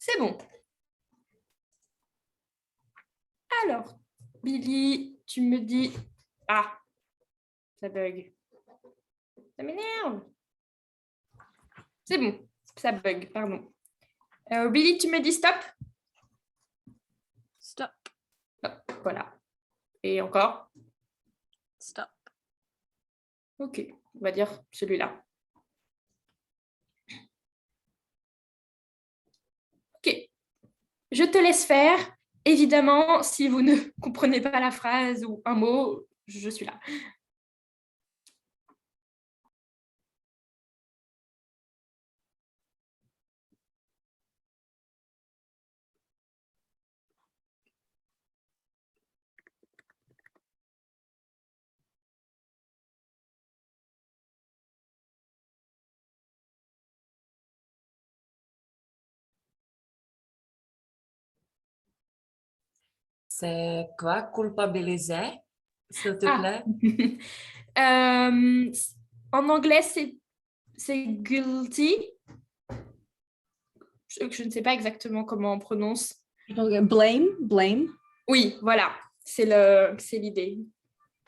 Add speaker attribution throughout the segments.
Speaker 1: C'est bon. Alors, Billy, tu me dis... Ah, ça bug. Ça m'énerve. C'est bon, ça bug, pardon. Billy, tu me dis stop.
Speaker 2: Stop.
Speaker 1: Hop, voilà. Et encore.
Speaker 2: Stop.
Speaker 1: Ok, on va dire celui-là. Ok, je te laisse faire. Évidemment, si vous ne comprenez pas la phrase ou un mot, je suis là.
Speaker 3: C'est quoi culpabiliser, s'il te
Speaker 1: Ah.
Speaker 3: plaît?
Speaker 1: En anglais, c'est guilty. Je ne sais pas exactement comment on prononce.
Speaker 4: Donc, blame.
Speaker 1: Oui, voilà, c'est l'idée.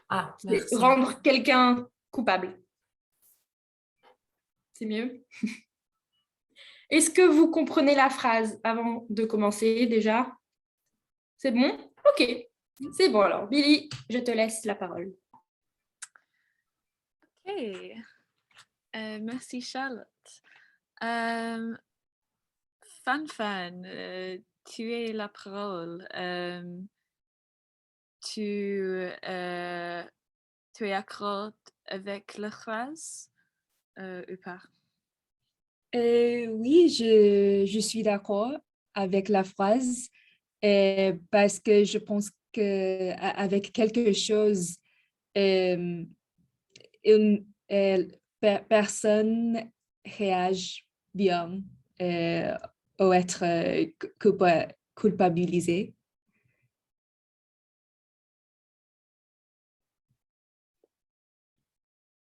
Speaker 3: Ah,
Speaker 1: C'est
Speaker 3: merci.
Speaker 1: rendre quelqu'un coupable. C'est mieux. Est-ce que vous comprenez la phrase avant de commencer déjà? C'est bon? Ok, c'est bon alors. Billy, je te laisse la parole.
Speaker 2: Ok. Merci Charlotte. Fan, tu es la parole. Tu es d'accord avec la phrase ou pas?
Speaker 4: Oui, je suis d'accord avec la phrase parce que je pense qu'avec quelque chose, personne réagit bien au être culpabilisé.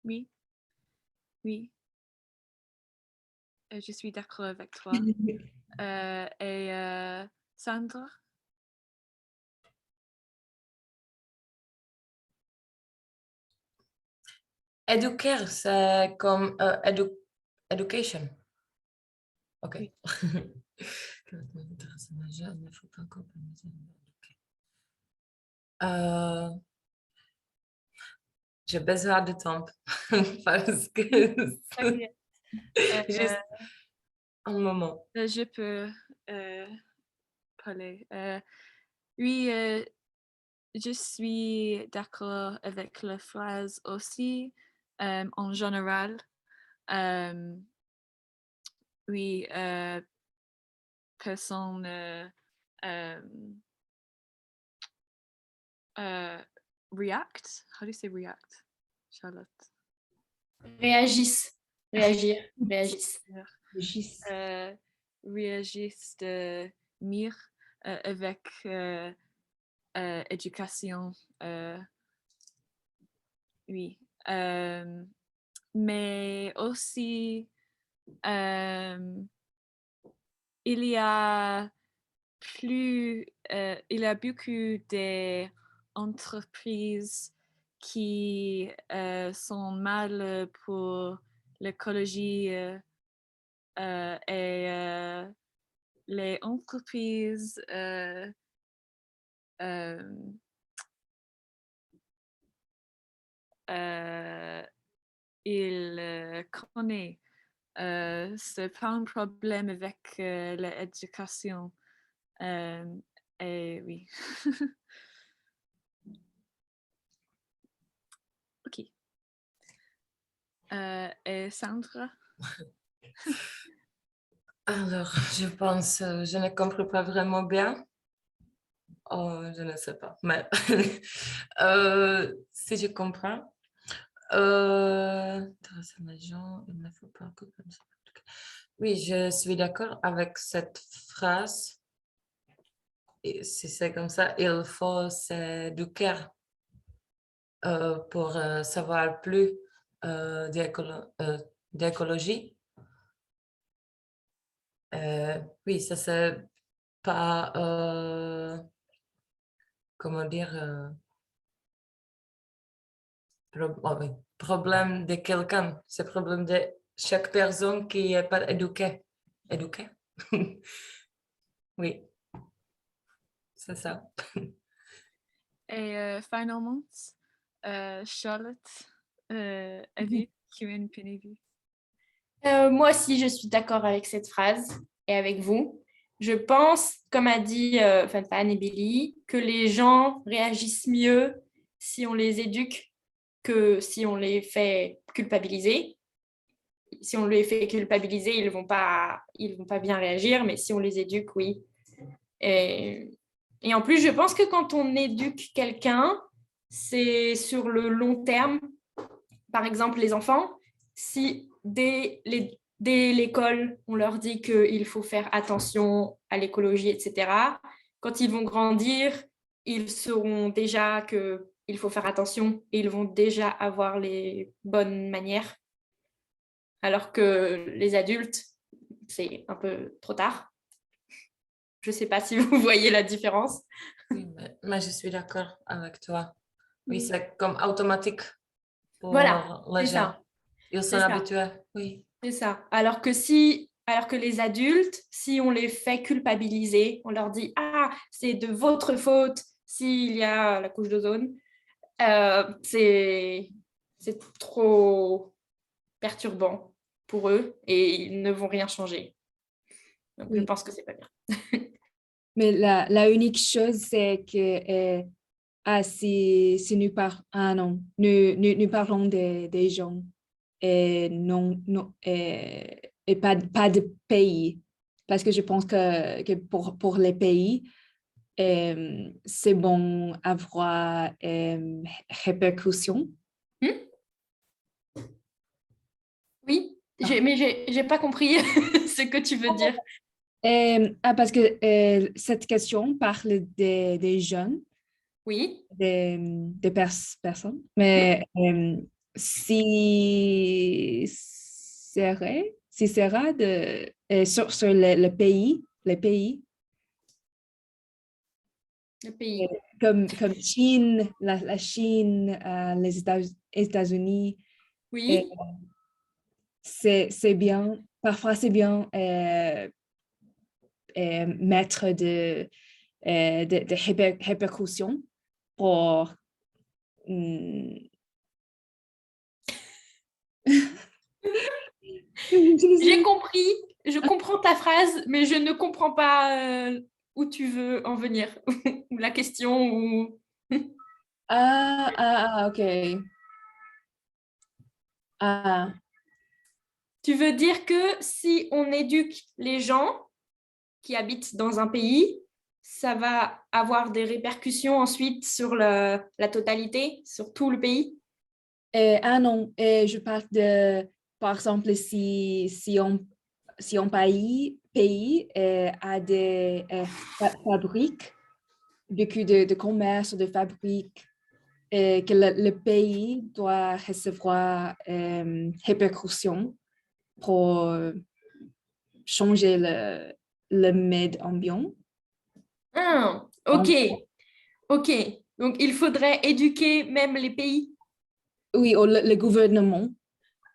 Speaker 2: Oui. Je suis d'accord avec toi. Et Sandra?
Speaker 3: Éduquer, c'est comme education. Ok.
Speaker 2: Oui.
Speaker 3: J'ai besoin de temps parce que
Speaker 2: T'inquiète.
Speaker 3: juste un moment.
Speaker 2: Je peux parler. Oui, je suis d'accord avec la phrase aussi. En général, oui, personne react. How do you say react, Charlotte?
Speaker 1: Réagissent. Réagir. Réagissent.
Speaker 2: Réagissent de mieux avec éducation. Oui. Mais aussi, il y a beaucoup d'entreprises qui sont mal pour l'écologie et les entreprises il connaît. C'est pas un problème avec l'éducation. Et oui. Ok. Et Sandra?
Speaker 3: Alors, je pense, je ne comprends pas vraiment bien. Oh, je ne sais pas, mais si je comprends, il ne faut pas que comme ça. Oui, je suis d'accord avec cette phrase. Et si c'est comme ça, il faut s'éduquer pour savoir plus d'écologie. Oui, ça c'est pas, comment dire, oh oui, problème de quelqu'un. C'est problème de chaque personne qui est pas éduquée. Éduquée? Oui, c'est ça.
Speaker 2: Et finalement, Charlotte, avez une opinion?
Speaker 1: Moi aussi, je suis d'accord avec cette phrase et avec vous. Je pense, comme a dit Fanfan et Billy, que les gens réagissent mieux si on les éduque que si on les fait culpabiliser. Si on les fait culpabiliser, ils vont pas bien réagir, mais si on les éduque, oui. Et en plus, je pense que quand on éduque quelqu'un, c'est sur le long terme. Par exemple, les enfants, si dès l'école, on leur dit qu'il faut faire attention à l'écologie, etc., quand ils vont grandir, ils sauront déjà qu'il faut faire attention et ils vont déjà avoir les bonnes manières. Alors que les adultes, c'est un peu trop tard. Je ne sais pas si vous voyez la différence.
Speaker 3: Oui, mais je suis d'accord avec toi. Oui, c'est comme automatique pour
Speaker 1: Voilà,
Speaker 3: les
Speaker 1: c'est
Speaker 3: gens.
Speaker 1: ça.
Speaker 3: Ils sont
Speaker 1: C'est ça.
Speaker 3: habitués, oui.
Speaker 1: C'est ça. Alors que les adultes, si on les fait culpabiliser, on leur dit ah, c'est de votre faute s'il y a la couche d'ozone, c'est trop perturbant pour eux et ils ne vont rien changer. Donc je
Speaker 4: Oui.
Speaker 1: pense que c'est pas bien.
Speaker 4: Mais la unique chose, c'est que si nous parlons des gens et non et pas de pays. Parce que je pense que pour les pays, c'est bon avoir répercussions.
Speaker 1: Oui,
Speaker 3: Ah.
Speaker 1: mais j'ai pas compris ce que tu veux dire.
Speaker 4: Parce que cette question parle des jeunes,
Speaker 1: Oui.
Speaker 4: personnes, mais si sera sur le pays, les pays,
Speaker 1: Le pays.
Speaker 4: comme Chine, la Chine, les États-Unis, et
Speaker 1: Oui.
Speaker 4: c'est bien, parfois c'est bien mettre de répercussions pour
Speaker 1: J'ai compris, je comprends ta phrase, mais je ne comprends pas où tu veux en venir, ou la question, ou...
Speaker 4: Ok. Ah,
Speaker 1: Tu veux dire que si on éduque les gens qui habitent dans un pays, ça va avoir des répercussions ensuite sur la totalité, sur tout le pays?
Speaker 4: non, je parle par exemple, si un pays a des fabriques, de commerce, de fabriques, que le pays doit recevoir répercussions pour changer le mode ambiant.
Speaker 1: Ah, ok,
Speaker 4: Donc,
Speaker 1: ok. Donc, il faudrait éduquer même les pays.
Speaker 4: oui, ou le gouvernement.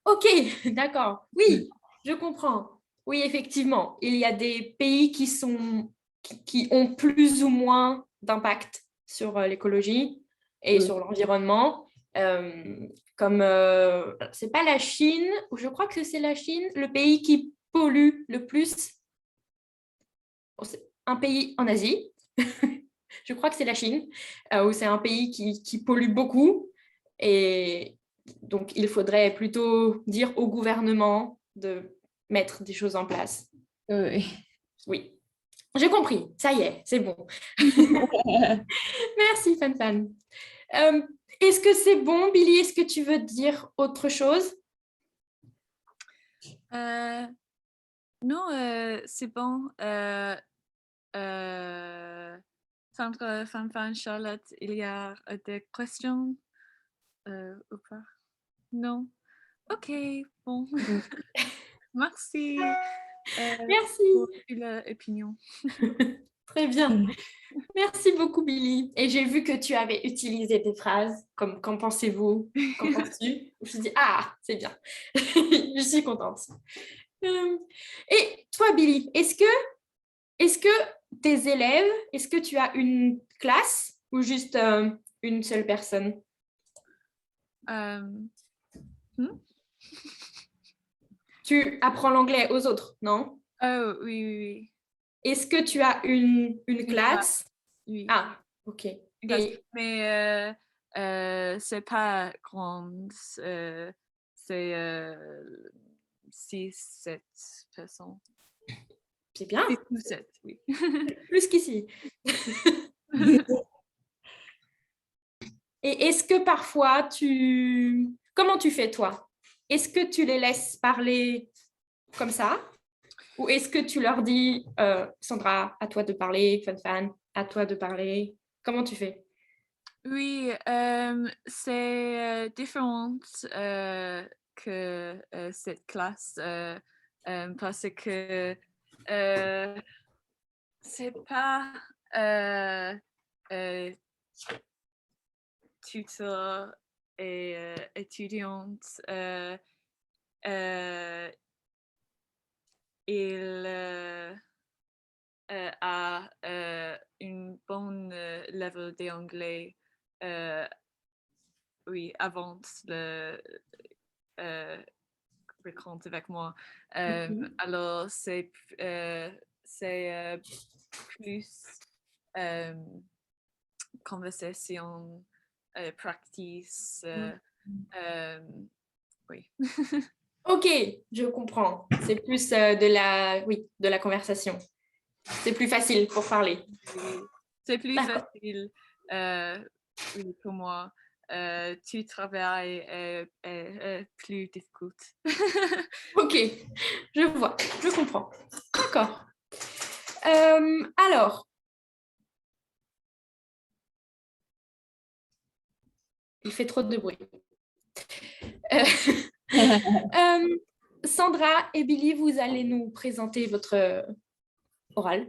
Speaker 1: Ok, d'accord. Oui, je comprends. Oui, effectivement, il y a des pays qui ont plus ou moins d'impact sur l'écologie et
Speaker 4: Oui.
Speaker 1: sur l'environnement. Comme c'est pas la Chine, ou je crois que c'est la Chine, le pays qui pollue le plus. C'est un pays en Asie. Je crois que c'est la Chine, où c'est un pays qui pollue beaucoup. Et donc, il faudrait plutôt dire au gouvernement de mettre des choses en place.
Speaker 4: Oui.
Speaker 1: Oui, j'ai compris. Ça y est, c'est bon. Merci, Fanfan. Euh, Est-ce que c'est bon, Billy? Est-ce que tu veux dire autre chose?
Speaker 2: Non, c'est bon. Sandra, Fanfan, Charlotte, il y a des questions ou pas? Non? Ok, bon. Merci.
Speaker 1: Merci.
Speaker 2: Pour l'opinion.
Speaker 1: Très bien. Merci beaucoup, Billy. Et j'ai vu que tu avais utilisé des phrases comme qu'en pensez-vous? Qu'en penses-tu? Je me suis dit, ah, c'est bien. Je suis contente. Et toi, Billy, est-ce que tes élèves, est-ce que tu as une classe ou juste une seule personne? Tu apprends l'anglais aux autres, non?
Speaker 2: Oh, oui.
Speaker 1: Est-ce que tu as une classe?
Speaker 2: Oui.
Speaker 1: Ah, ok.
Speaker 2: Une classe.
Speaker 1: Et
Speaker 2: Mais c'est pas grand. C'est 6-7 personnes.
Speaker 1: c'est bien,
Speaker 2: 6 ou 7, oui.
Speaker 1: plus qu'ici. Et est-ce que parfois Comment tu fais, toi? Est-ce que tu les laisses parler comme ça? Ou est-ce que tu leur dis, Sandra, à toi de parler, Fan, à toi de parler? Comment tu fais?
Speaker 2: Oui, c'est différent que cette classe parce que c'est pas tuteur et étudiante. Il a une bonne level d'anglais. Oui, avant le raconte avec moi. Alors, c'est plus conversation, practice. Oui.
Speaker 1: Ok, je comprends. C'est plus de la conversation. C'est plus facile pour parler.
Speaker 2: Oui. C'est plus
Speaker 1: D'accord.
Speaker 2: facile oui, pour moi. Tu travailles est plus difficile.
Speaker 1: Ok, je vois, je comprends. D'accord. Alors, il fait trop de bruit. Sandra et Billy, vous allez nous présenter votre oral.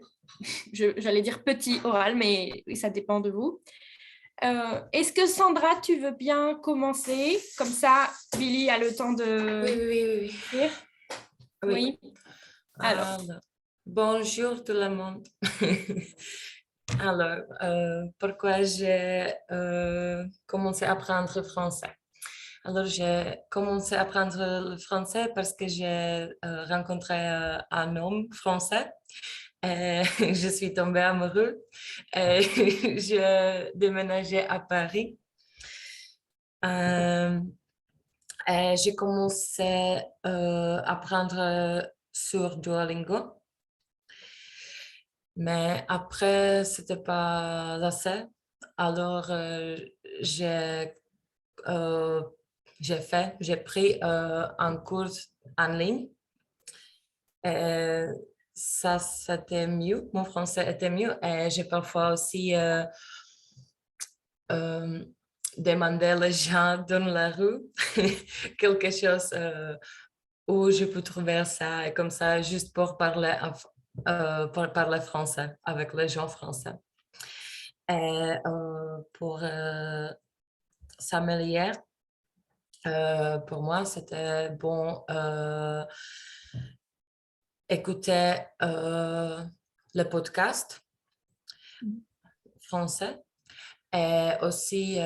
Speaker 1: J'allais dire petit oral, mais ça dépend de vous. Est-ce que Sandra, tu veux bien commencer? Comme ça, Billy a le temps de...
Speaker 3: Oui.
Speaker 1: Dire. Oui. Alors.
Speaker 3: Bonjour tout le monde. Alors, pourquoi j'ai commencé à apprendre français? Alors, j'ai commencé à apprendre le français parce que j'ai rencontré un homme français. Et je suis tombée amoureuse et j'ai déménagé à Paris. Et j'ai commencé à apprendre sur Duolingo. Mais après, c'était pas assez. Alors, j'ai pris un cours en ligne. Et ça, c'était mieux. Mon français était mieux. Et j'ai parfois aussi demandé aux gens dans la rue quelque chose où je peux trouver ça. Et comme ça, juste pour parler français avec les gens français. Et pour s'améliorer, pour moi, c'était bon écouter le podcast français et aussi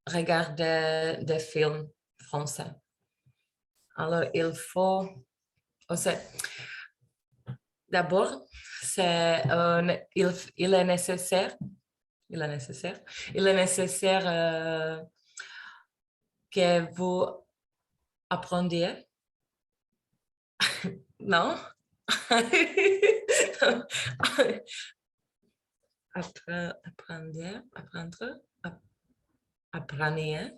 Speaker 3: regarder des films français. Alors, il faut aussi, d'abord, il est nécessaire que vous appreniez. Non? Appreniez.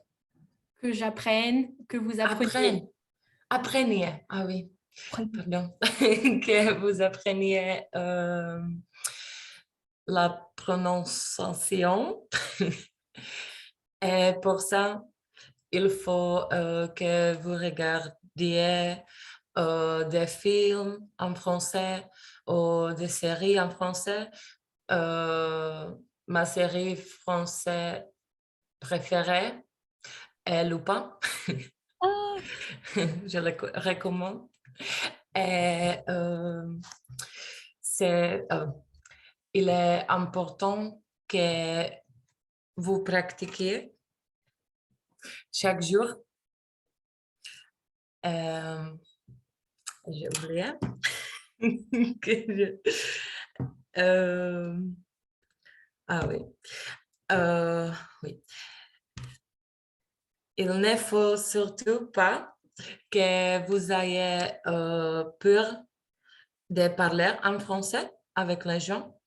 Speaker 1: Que j'apprenne, que vous appreniez.
Speaker 3: Appreniez. Ah oui, pardon. Que vous appreniez la prononciation. Et pour ça, il faut que vous regardiez des films en français ou des séries en français. Ma série française préférée est Lupin.
Speaker 2: Ah,
Speaker 3: Je le recommande. Et c'est, il est important que vous pratiquiez chaque jour. J'ai oublié. Euh, ah oui. Oui. Il ne faut surtout pas que vous ayez peur de parler en français avec les gens.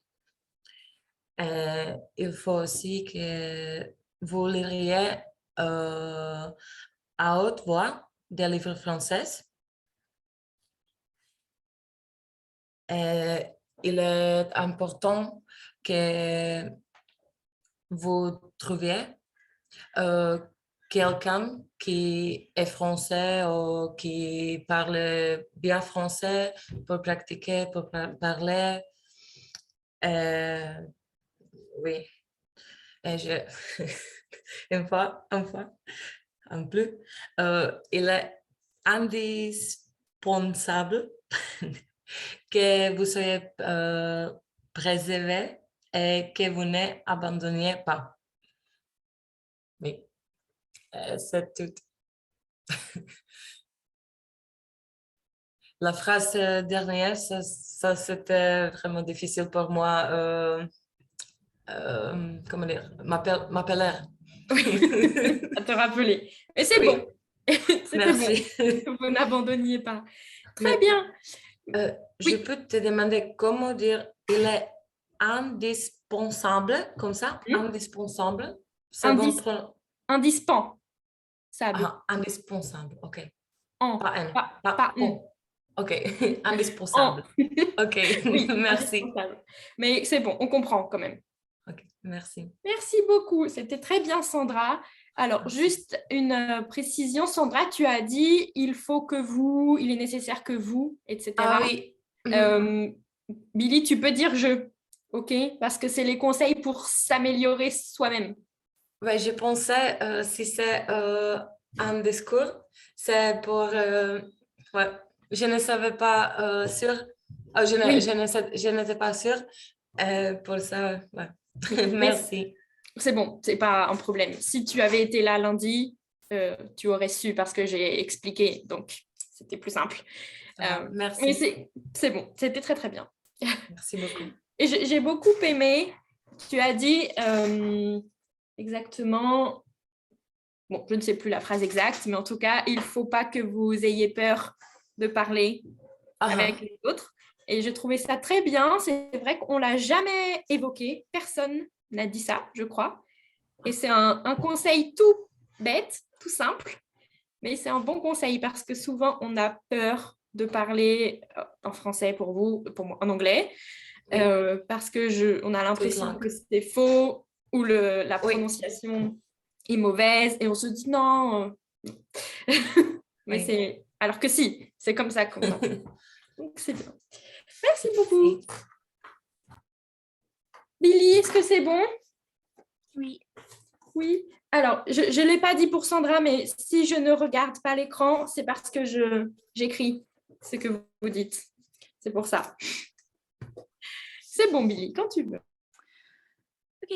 Speaker 3: Il faut aussi que vous liriez à haute voix des livres français. Il est important que vous trouviez euh, quelqu'un qui est français ou qui parle bien français pour pratiquer, pour parler. Oui, et une fois, en plus, il est indispensable que vous soyez préservé et que vous n'abandonniez pas. Oui, c'est tout. La phrase dernière, ça c'était vraiment difficile pour moi. Comment dire, m'appeler.
Speaker 1: À te rappeler. Mais c'est
Speaker 3: Oui,
Speaker 1: bon. C'était bon.
Speaker 3: merci.
Speaker 1: Vous n'abandonniez pas. Très
Speaker 3: Mais
Speaker 1: bien.
Speaker 3: je
Speaker 1: Oui.
Speaker 3: peux te demander comment dire il est indispensable, comme ça, indispensable. C'est bon
Speaker 1: Indis
Speaker 3: pour...
Speaker 1: indispensable.
Speaker 3: Ah, indispensable, ok.
Speaker 1: En.
Speaker 3: Pas N,
Speaker 1: Pas
Speaker 3: pas
Speaker 1: en.
Speaker 3: O. Ok,
Speaker 1: En.
Speaker 3: indispensable. Ok,
Speaker 1: Oui,
Speaker 3: merci.
Speaker 1: indispensable. Mais c'est bon, on comprend quand même.
Speaker 3: Ok, merci.
Speaker 1: Merci beaucoup. C'était très bien, Sandra. Alors,
Speaker 3: Merci.
Speaker 1: juste une précision, Sandra, tu as dit il faut que vous, il est nécessaire que vous,
Speaker 3: Ah
Speaker 1: etc.
Speaker 3: oui.
Speaker 1: Euh, Billy, tu peux dire je, ok? Parce que c'est les conseils pour s'améliorer soi-même.
Speaker 3: Ouais, je pensais, si c'est un discours, c'est pour... ouais, je ne savais pas sûr.
Speaker 1: Oui,
Speaker 3: Je n'étais pas sûre. Pour ça, ouais.
Speaker 1: mais
Speaker 3: Merci.
Speaker 1: c'est bon, c'est pas un problème. Si tu avais été là lundi, tu aurais su parce que j'ai expliqué, donc c'était plus simple.
Speaker 3: Ça va.
Speaker 1: Mais
Speaker 3: Merci.
Speaker 1: c'est bon, c'était très très bien.
Speaker 3: Merci beaucoup.
Speaker 1: Et j'ai beaucoup aimé, tu as dit exactement, bon, je ne sais plus la phrase exacte, mais en tout cas, il ne faut pas que vous ayez peur de parler avec
Speaker 3: Ah,
Speaker 1: les autres. Et je trouvais ça très bien. C'est vrai qu'on ne l'a jamais évoqué. Personne n'a dit ça, je crois. Et c'est un conseil tout bête, tout simple, mais c'est un bon conseil parce que souvent, on a peur de parler en français pour vous, pour moi, en anglais,
Speaker 3: oui,
Speaker 1: parce que on a
Speaker 3: toute
Speaker 1: l'impression
Speaker 3: langue.
Speaker 1: que c'est faux ou la
Speaker 3: Oui,
Speaker 1: prononciation est mauvaise et on se dit non. Mais
Speaker 3: oui.
Speaker 1: c'est alors que si, c'est comme ça qu'on a. Donc c'est bien. Merci beaucoup.
Speaker 3: Merci.
Speaker 1: Billy, est-ce que c'est bon?
Speaker 2: oui.
Speaker 1: Oui. Alors, je ne l'ai pas dit pour Sandra, mais si je ne regarde pas l'écran, c'est parce que j'écris ce que vous dites. C'est pour ça. C'est bon, Billy, quand tu veux.
Speaker 2: OK.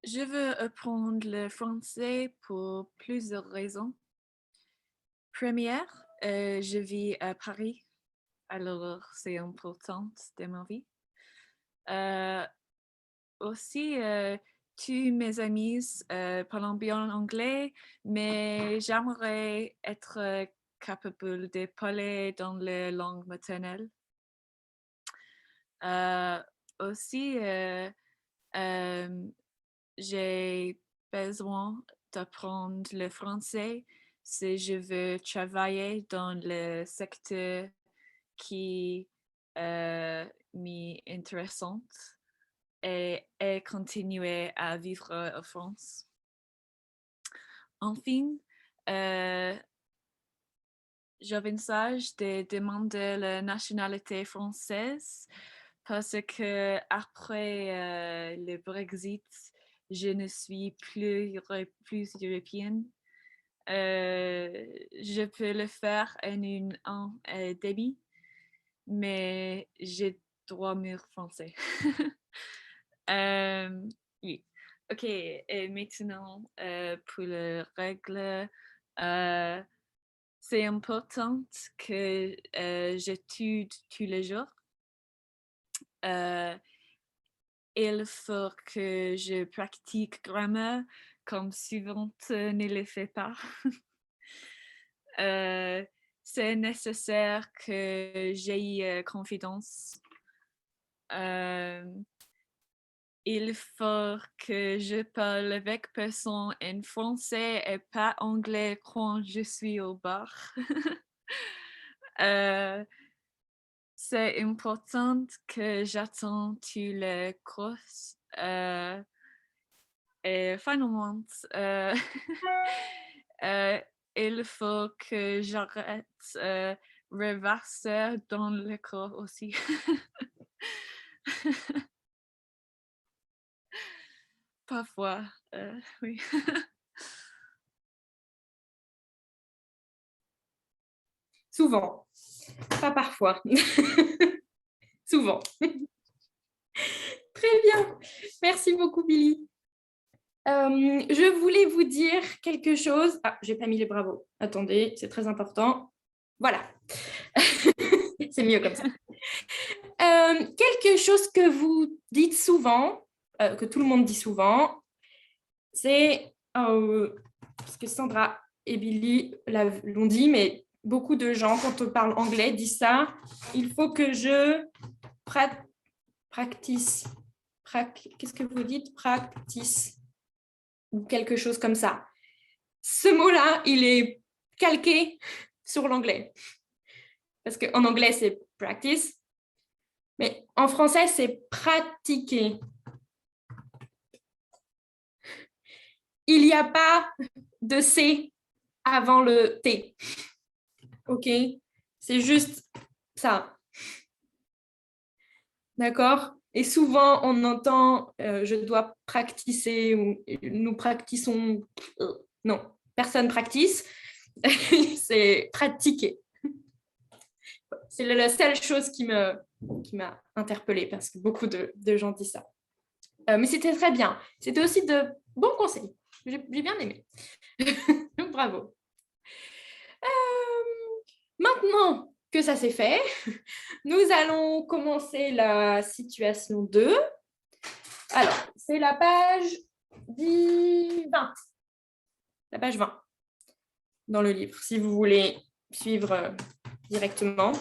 Speaker 2: Je veux apprendre le français pour plusieurs raisons. Première, je vis à Paris, alors c'est important de ma vie. Aussi, tous mes amis parlent bien anglais, mais j'aimerais être capable de parler dans la langue maternelle. Aussi, j'ai besoin d'apprendre le français si je veux travailler dans le secteur qui m'intéressante et continuer à vivre en France. Enfin, j'envisage de demander la nationalité française parce que après le Brexit, je ne suis plus européenne. Je peux le faire en un débit, mais j'ai droit mur français. Oui. OK. Et maintenant, pour les règles, c'est important que j'étudie tous les jours. Il faut que je pratique grammaire comme souvent ne le fait pas. C'est nécessaire que j'aie confiance. Il faut que je parle avec personne en français et pas anglais quand je suis au bar. C'est important que j'attende tous les cours. Et finalement, il faut que j'arrête reverser dans le cours aussi. Parfois, oui.
Speaker 1: Souvent, pas parfois. Souvent. Très bien. Merci beaucoup, Billy. Je voulais vous dire quelque chose. Ah, j'ai pas mis les bravos. Attendez, c'est très important. Voilà. C'est mieux comme ça. Quelque chose que vous dites souvent, que tout le monde dit souvent, c'est, parce que Sandra et Billy l'ont dit, mais beaucoup de gens, quand on parle anglais, disent ça, il faut que je practice. Qu'est-ce que vous dites? Practice. Ou quelque chose comme ça. Ce mot-là, il est calqué sur l'anglais. Parce qu'en anglais, c'est practice. Mais en français, c'est pratiquer. Il n'y a pas de C avant le T. OK? C'est juste ça. D'accord? Et souvent, on entend je dois practicer ou nous practiçons. Non, personne practice. C'est pratiquer. C'est la seule chose qui m'a interpellée parce que beaucoup de gens disent ça. Mais c'était très bien. C'était aussi de bons conseils. J'ai bien aimé. Bravo. Maintenant que ça c'est fait, nous allons commencer la situation 2. Alors, c'est la page 20. La page 20 dans le livre, si vous voulez suivre directement.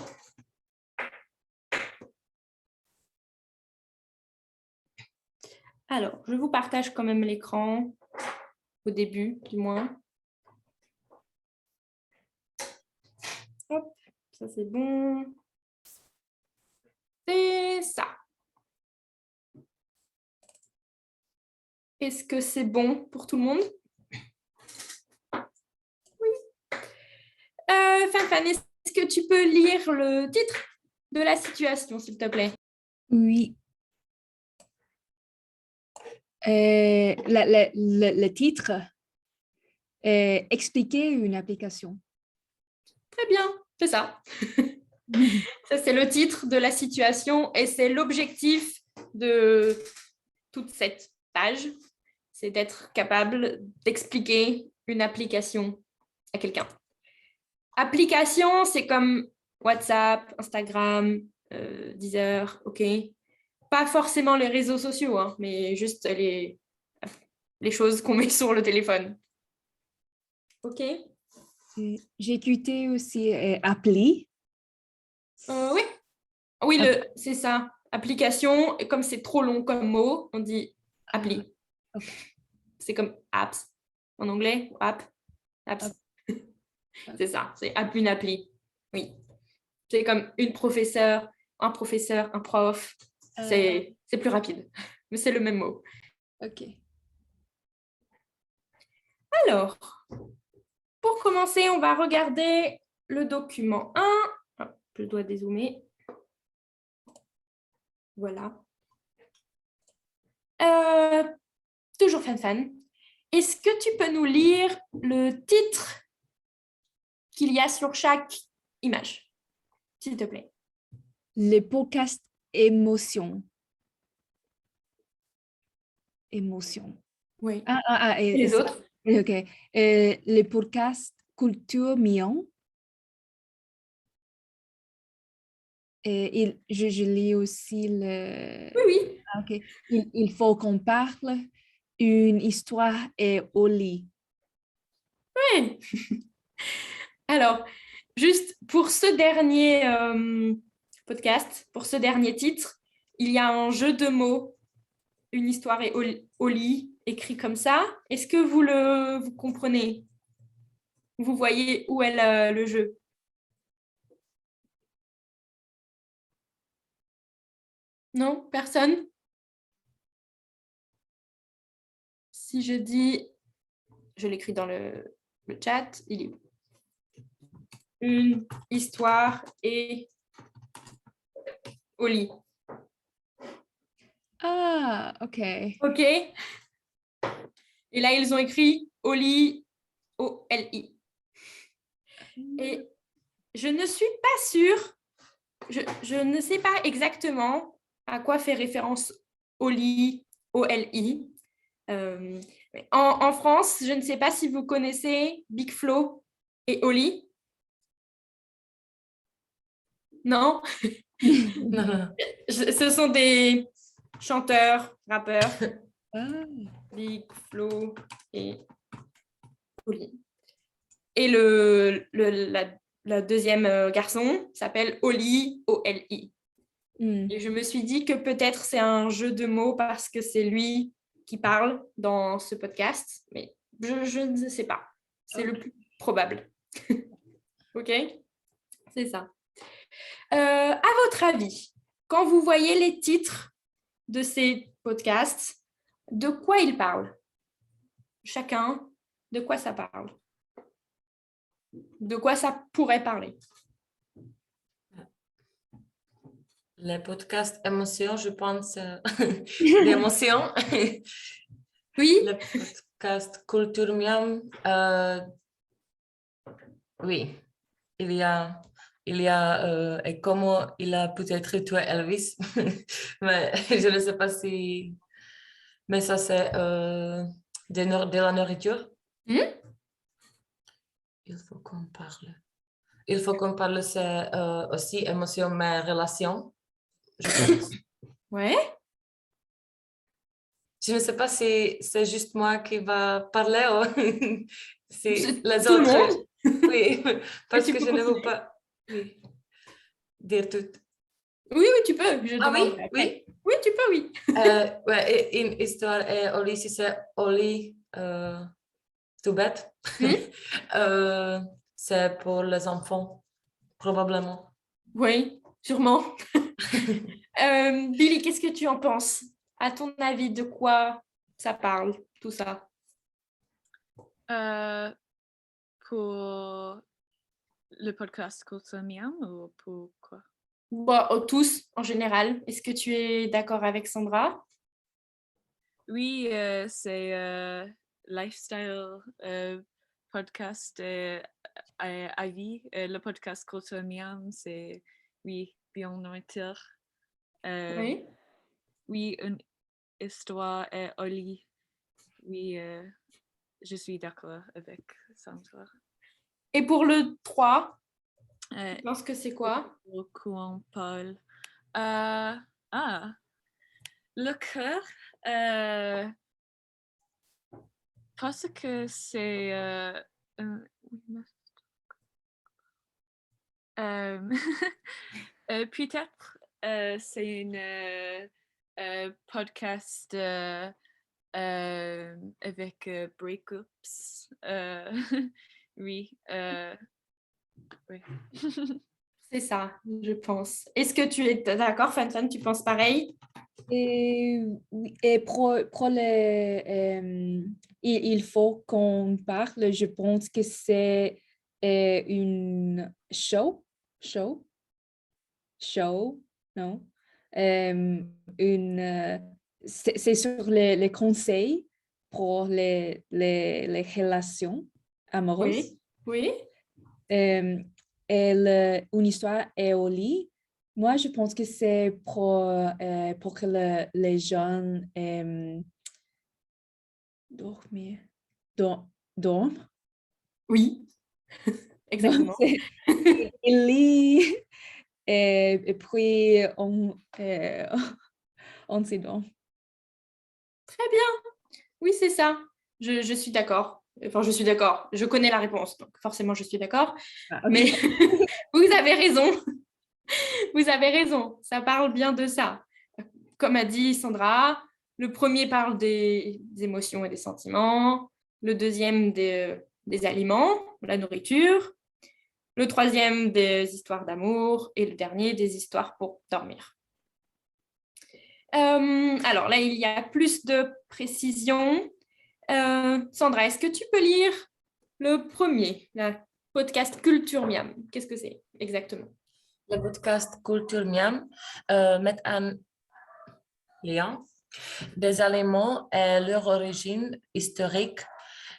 Speaker 1: Alors, je vous partage quand même l'écran, au début du moins. Hop, ça c'est bon. C'est ça. Est-ce que c'est bon pour tout le monde? Oui. Fanfan, est-ce que tu peux lire le titre de la situation, s'il te plaît?
Speaker 4: Oui. Le titre est Expliquer une application.
Speaker 1: Très bien, c'est ça. Ça, c'est le titre de la situation et c'est l'objectif de toute cette page. C'est d'être capable d'expliquer une application à quelqu'un. Application, c'est comme WhatsApp, Instagram, Deezer, OK. Pas forcément les réseaux sociaux, hein, mais juste les choses qu'on met sur le téléphone. OK.
Speaker 4: J'ai écouté aussi appli.
Speaker 1: Oui. Oui, c'est ça. Application, et comme c'est trop long comme mot, on dit appli.
Speaker 4: Okay.
Speaker 1: C'est comme apps en anglais, ou app, apps. C'est ça, c'est une appli. Oui. C'est comme un professeur, un prof. C'est plus rapide, mais c'est le même mot.
Speaker 4: OK.
Speaker 1: Alors, pour commencer, on va regarder le document 1. Hop, je dois dézoomer. Voilà. Toujours Fan. Est-ce que tu peux nous lire le titre qu'il y a sur chaque image, s'il te plaît?
Speaker 4: Les podcasts émotion. Émotion.
Speaker 1: Oui.
Speaker 4: Et
Speaker 1: Les
Speaker 4: ça,
Speaker 1: autres?
Speaker 4: OK. Les podcasts Culture Mion. Et je lis aussi le...
Speaker 1: Oui.
Speaker 4: OK. Il faut qu'on parle. Une histoire est au lit.
Speaker 1: Oui. Alors, juste pour ce dernier podcast, pour ce dernier titre, il y a un jeu de mots, une histoire est au lit, écrit comme ça. Est-ce que vous comprenez? Vous voyez où est le jeu? Non? Personne? Si je dis, je l'écris dans le chat, il est où? Une histoire est au lit.
Speaker 4: Ah, OK.
Speaker 1: OK? Et là, ils ont écrit au lit, O-L-I. Et je ne suis pas sûre, je ne sais pas exactement à quoi fait référence Oli, O-L-I. En France, je ne sais pas si vous connaissez Big Flo et Oli. Non?
Speaker 3: Non.
Speaker 1: Ce sont des chanteurs, rappeurs,
Speaker 4: Ah.
Speaker 1: Big Flo et Oli. Et la deuxième garçon s'appelle Oli, O-L-I. Et je me suis dit que peut-être c'est un jeu de mots parce que c'est lui qui parle dans ce podcast, mais je ne sais pas. C'est le plus probable. OK? C'est ça. À votre avis, quand vous voyez les titres de ces podcasts, de quoi ils parlent? Chacun, de quoi ça parle? De quoi ça pourrait parler?
Speaker 3: Les podcasts émotions, je pense, d'émotions.
Speaker 1: Oui?
Speaker 3: Le podcast Culture Miam, oui, il y a, et comment il a peut-être tué Elvis, mais je ne sais pas si, mais ça c'est de la nourriture. Il faut qu'on parle. Il faut qu'on parle, c'est aussi émotion, mais relation, je pense.
Speaker 1: Ouais.
Speaker 3: Je ne sais pas si c'est juste moi qui va parler ou si les
Speaker 1: Tout le
Speaker 3: autres.
Speaker 1: monde?
Speaker 3: Oui, parce
Speaker 1: Tu
Speaker 3: que
Speaker 1: peux
Speaker 3: je ne veux
Speaker 1: continuer.
Speaker 3: pas dire tout.
Speaker 1: Oui, tu peux. Je
Speaker 3: Ah
Speaker 1: demande
Speaker 3: oui,
Speaker 1: après.
Speaker 3: oui.
Speaker 1: Oui, tu peux, oui.
Speaker 3: Ouais, une histoire est au lit, si c'est au lit, tout bête. C'est pour les enfants, probablement.
Speaker 1: Oui, sûrement. Billy, qu'est-ce que tu en penses? À ton avis, de quoi ça parle, tout ça?
Speaker 2: Pour le podcast Culture Miam ou pour quoi?
Speaker 1: Bon, tous, en général. Est-ce que tu es d'accord avec Sandra?
Speaker 2: Oui, c'est lifestyle podcast à vie. Le podcast Culture Miam, c'est, oui, bien nourriture.
Speaker 1: Oui.
Speaker 2: Oui, une histoire est au lit. Oui, je suis d'accord avec Sandra.
Speaker 1: Et pour le 3,
Speaker 2: Euh,
Speaker 1: tu penses que c'est quoi?
Speaker 2: Beaucoup en parle. Le cœur, parce que c'est peut-être c'est une podcast avec breakups. Oui, oui.
Speaker 1: C'est ça, je pense. Est-ce que tu es d'accord, Fan, tu penses pareil?
Speaker 4: Et, oui, et pour il faut qu'on parle, je pense que c'est est une show, non. C'est sur les conseils pour les relations amoureuses.
Speaker 1: Oui.
Speaker 4: Une histoire est au lit. Moi, je pense que c'est pour que les jeunes dorment. Dorment.
Speaker 1: Oui, exactement.
Speaker 4: Il lit et puis on se donne.
Speaker 1: Très bien. Oui, c'est ça. Je suis d'accord. Enfin, je suis d'accord. Je connais la réponse, donc forcément, je suis d'accord.
Speaker 4: Ah,
Speaker 1: Mais vous avez raison. Vous avez raison. Ça parle bien de ça. Comme a dit Sandra, le premier parle des émotions et des sentiments. Le deuxième des aliments, la nourriture. Le troisième des histoires d'amour. Et le dernier des histoires pour dormir. Alors là, il y a plus de précision. Sandra, est-ce que tu peux lire le premier, le podcast Culture Miam? Qu'est-ce que c'est exactement?
Speaker 3: Le podcast Culture Miam met en lien des aliments et leur origine historique,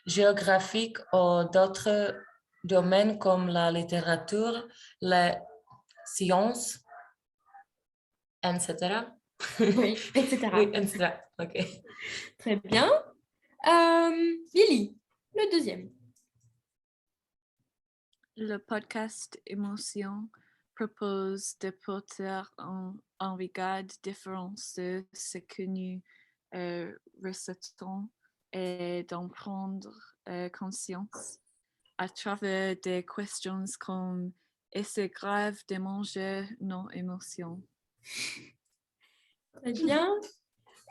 Speaker 3: géographique ou d'autres domaines comme la littérature, les sciences, etc.
Speaker 1: Oui, etc.
Speaker 3: Oui, etc. OK.
Speaker 1: Très bien. Lily, le deuxième.
Speaker 2: Le podcast Émotion propose de porter en regard différents de ce que nous ressentons et d'en prendre conscience à travers des questions comme est-ce grave de manger nos émotions?
Speaker 1: Très bien.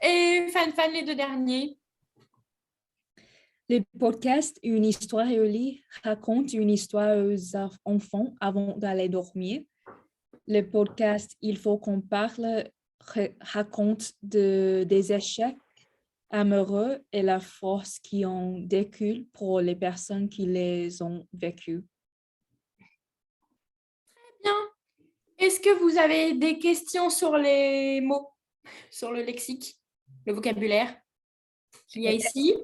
Speaker 1: Et Fan, les deux derniers.
Speaker 4: Le podcast Une histoire au lit raconte une histoire aux enfants avant d'aller dormir. Le podcast Il faut qu'on parle raconte des échecs amoureux et la force qui en découle pour les personnes qui les ont vécus.
Speaker 1: Bien. Est-ce que vous avez des questions sur les mots, sur le lexique, le vocabulaire qu'il y a ici?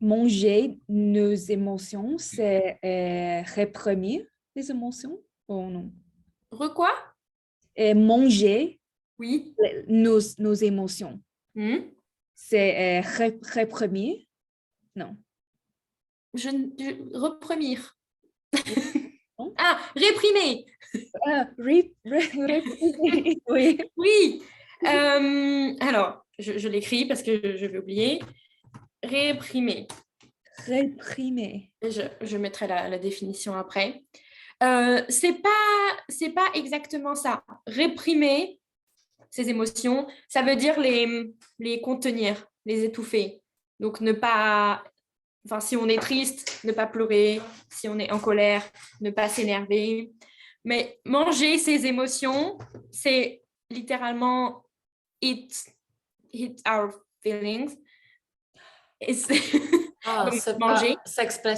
Speaker 4: Manger nos émotions, c'est réprimer les émotions ou non?
Speaker 1: Quoi?
Speaker 4: Et manger
Speaker 1: Oui.
Speaker 4: nos émotions,
Speaker 1: Hmm.
Speaker 4: c'est réprimer? Non.
Speaker 1: Reprimir.
Speaker 4: Non?
Speaker 1: Ah, réprimer.
Speaker 4: Ah, réprimer, oui.
Speaker 1: Oui. Alors, je l'écris parce que je vais oublier. Réprimer.
Speaker 4: Réprimer.
Speaker 1: Je mettrai la définition après. C'est pas exactement ça. Réprimer ses émotions, ça veut dire les contenir, les étouffer. Donc, ne pas... Enfin, si on est triste, ne pas pleurer. Si on est en colère, ne pas s'énerver. Mais manger ses émotions, c'est littéralement eat our feelings. Et
Speaker 3: Ah,
Speaker 1: donc,
Speaker 3: c'est
Speaker 1: manger.
Speaker 3: pas s'exprimer?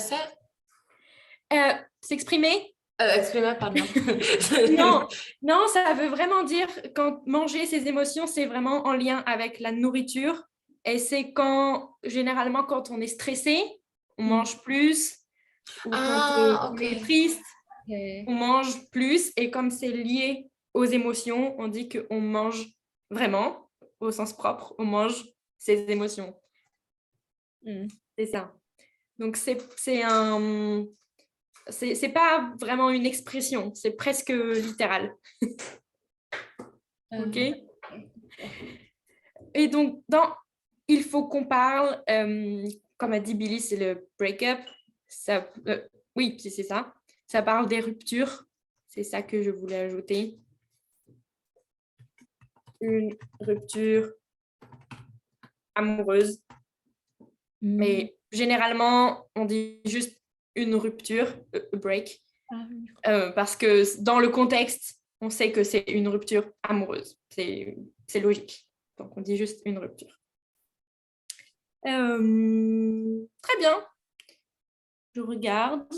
Speaker 1: S'exprimer.
Speaker 3: Exprimer, pardon.
Speaker 1: Non, ça veut vraiment dire quand manger ses émotions, c'est vraiment en lien avec la nourriture. Et c'est généralement, quand on est stressé, on mange plus. Ou quand
Speaker 3: Ah,
Speaker 1: on
Speaker 3: OK.
Speaker 1: est triste,
Speaker 4: Okay.
Speaker 1: on mange plus. Et comme c'est lié aux émotions, on dit qu'on mange vraiment, au sens propre, on mange ses émotions. C'est ça. Donc, c'est pas vraiment une expression, c'est presque littéral. OK? Et donc, il faut qu'on parle, comme a dit Billy, c'est le break-up. Oui, c'est ça. Ça parle des ruptures. C'est ça que je voulais ajouter. Une rupture amoureuse. Mais généralement, on dit juste une rupture, a break, parce que dans le contexte, on sait que c'est une rupture amoureuse. C'est logique. Donc, on dit juste une rupture. Très bien. Je regarde.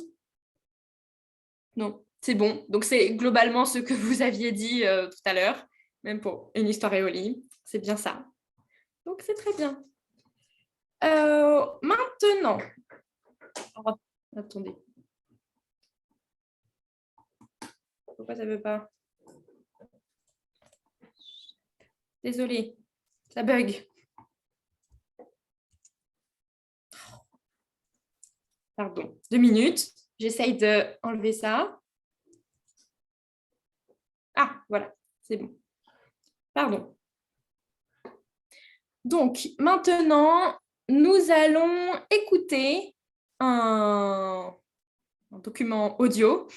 Speaker 1: Non, c'est bon. Donc, c'est globalement ce que vous aviez dit tout à l'heure, même pour une histoire Éolie. C'est bien ça. Donc, c'est très bien. Maintenant, oh, attendez. Pourquoi ça ne veut pas? Désolée, ça bug. Pardon, 2 minutes. J'essaye d'enlever ça. Ah, voilà, c'est bon. Pardon. Donc, maintenant, nous allons écouter un document audio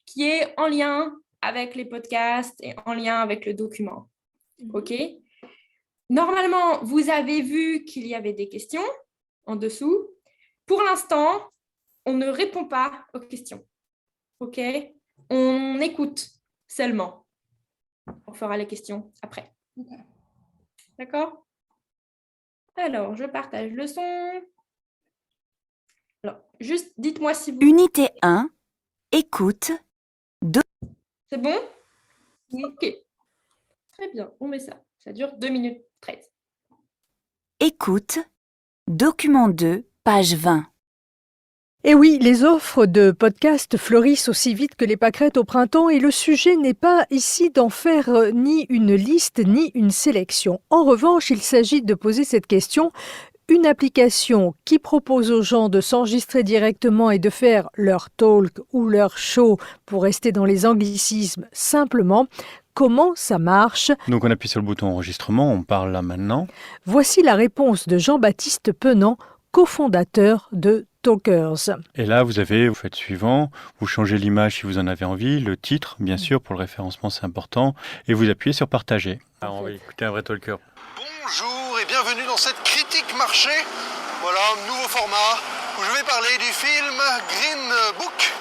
Speaker 1: qui est en lien avec les podcasts et en lien avec le document. OK? Normalement, vous avez vu qu'il y avait des questions en dessous. Pour l'instant, on ne répond pas aux questions. OK? On écoute seulement. On fera les questions après.
Speaker 4: Okay.
Speaker 1: D'accord? Alors, je partage le son. Alors, juste dites-moi si vous...
Speaker 5: Unité 1, écoute.
Speaker 1: C'est bon? OK. Très bien, on met ça. Ça dure 2 minutes 13.
Speaker 5: Écoute. Document 2, page 20.
Speaker 6: Et oui, les offres de podcasts fleurissent aussi vite que les pâquerettes au printemps et le sujet n'est pas ici d'en faire ni une liste ni une sélection. En revanche, il s'agit de poser cette question. Une application qui propose aux gens de s'enregistrer directement et de faire leur talk ou leur show, pour rester dans les anglicismes simplement, comment ça marche?
Speaker 7: Donc on appuie sur le bouton enregistrement, on parle là maintenant.
Speaker 6: Voici la réponse de Jean-Baptiste Penant, cofondateur de Talkers.
Speaker 7: Et là, vous faites suivant, vous changez l'image si vous en avez envie, le titre, bien sûr, pour le référencement, c'est important, et vous appuyez sur partager. Alors, on va écouter un vrai talker.
Speaker 8: Bonjour et bienvenue dans cette critique marché. Voilà, un nouveau format où je vais parler du film Green Book.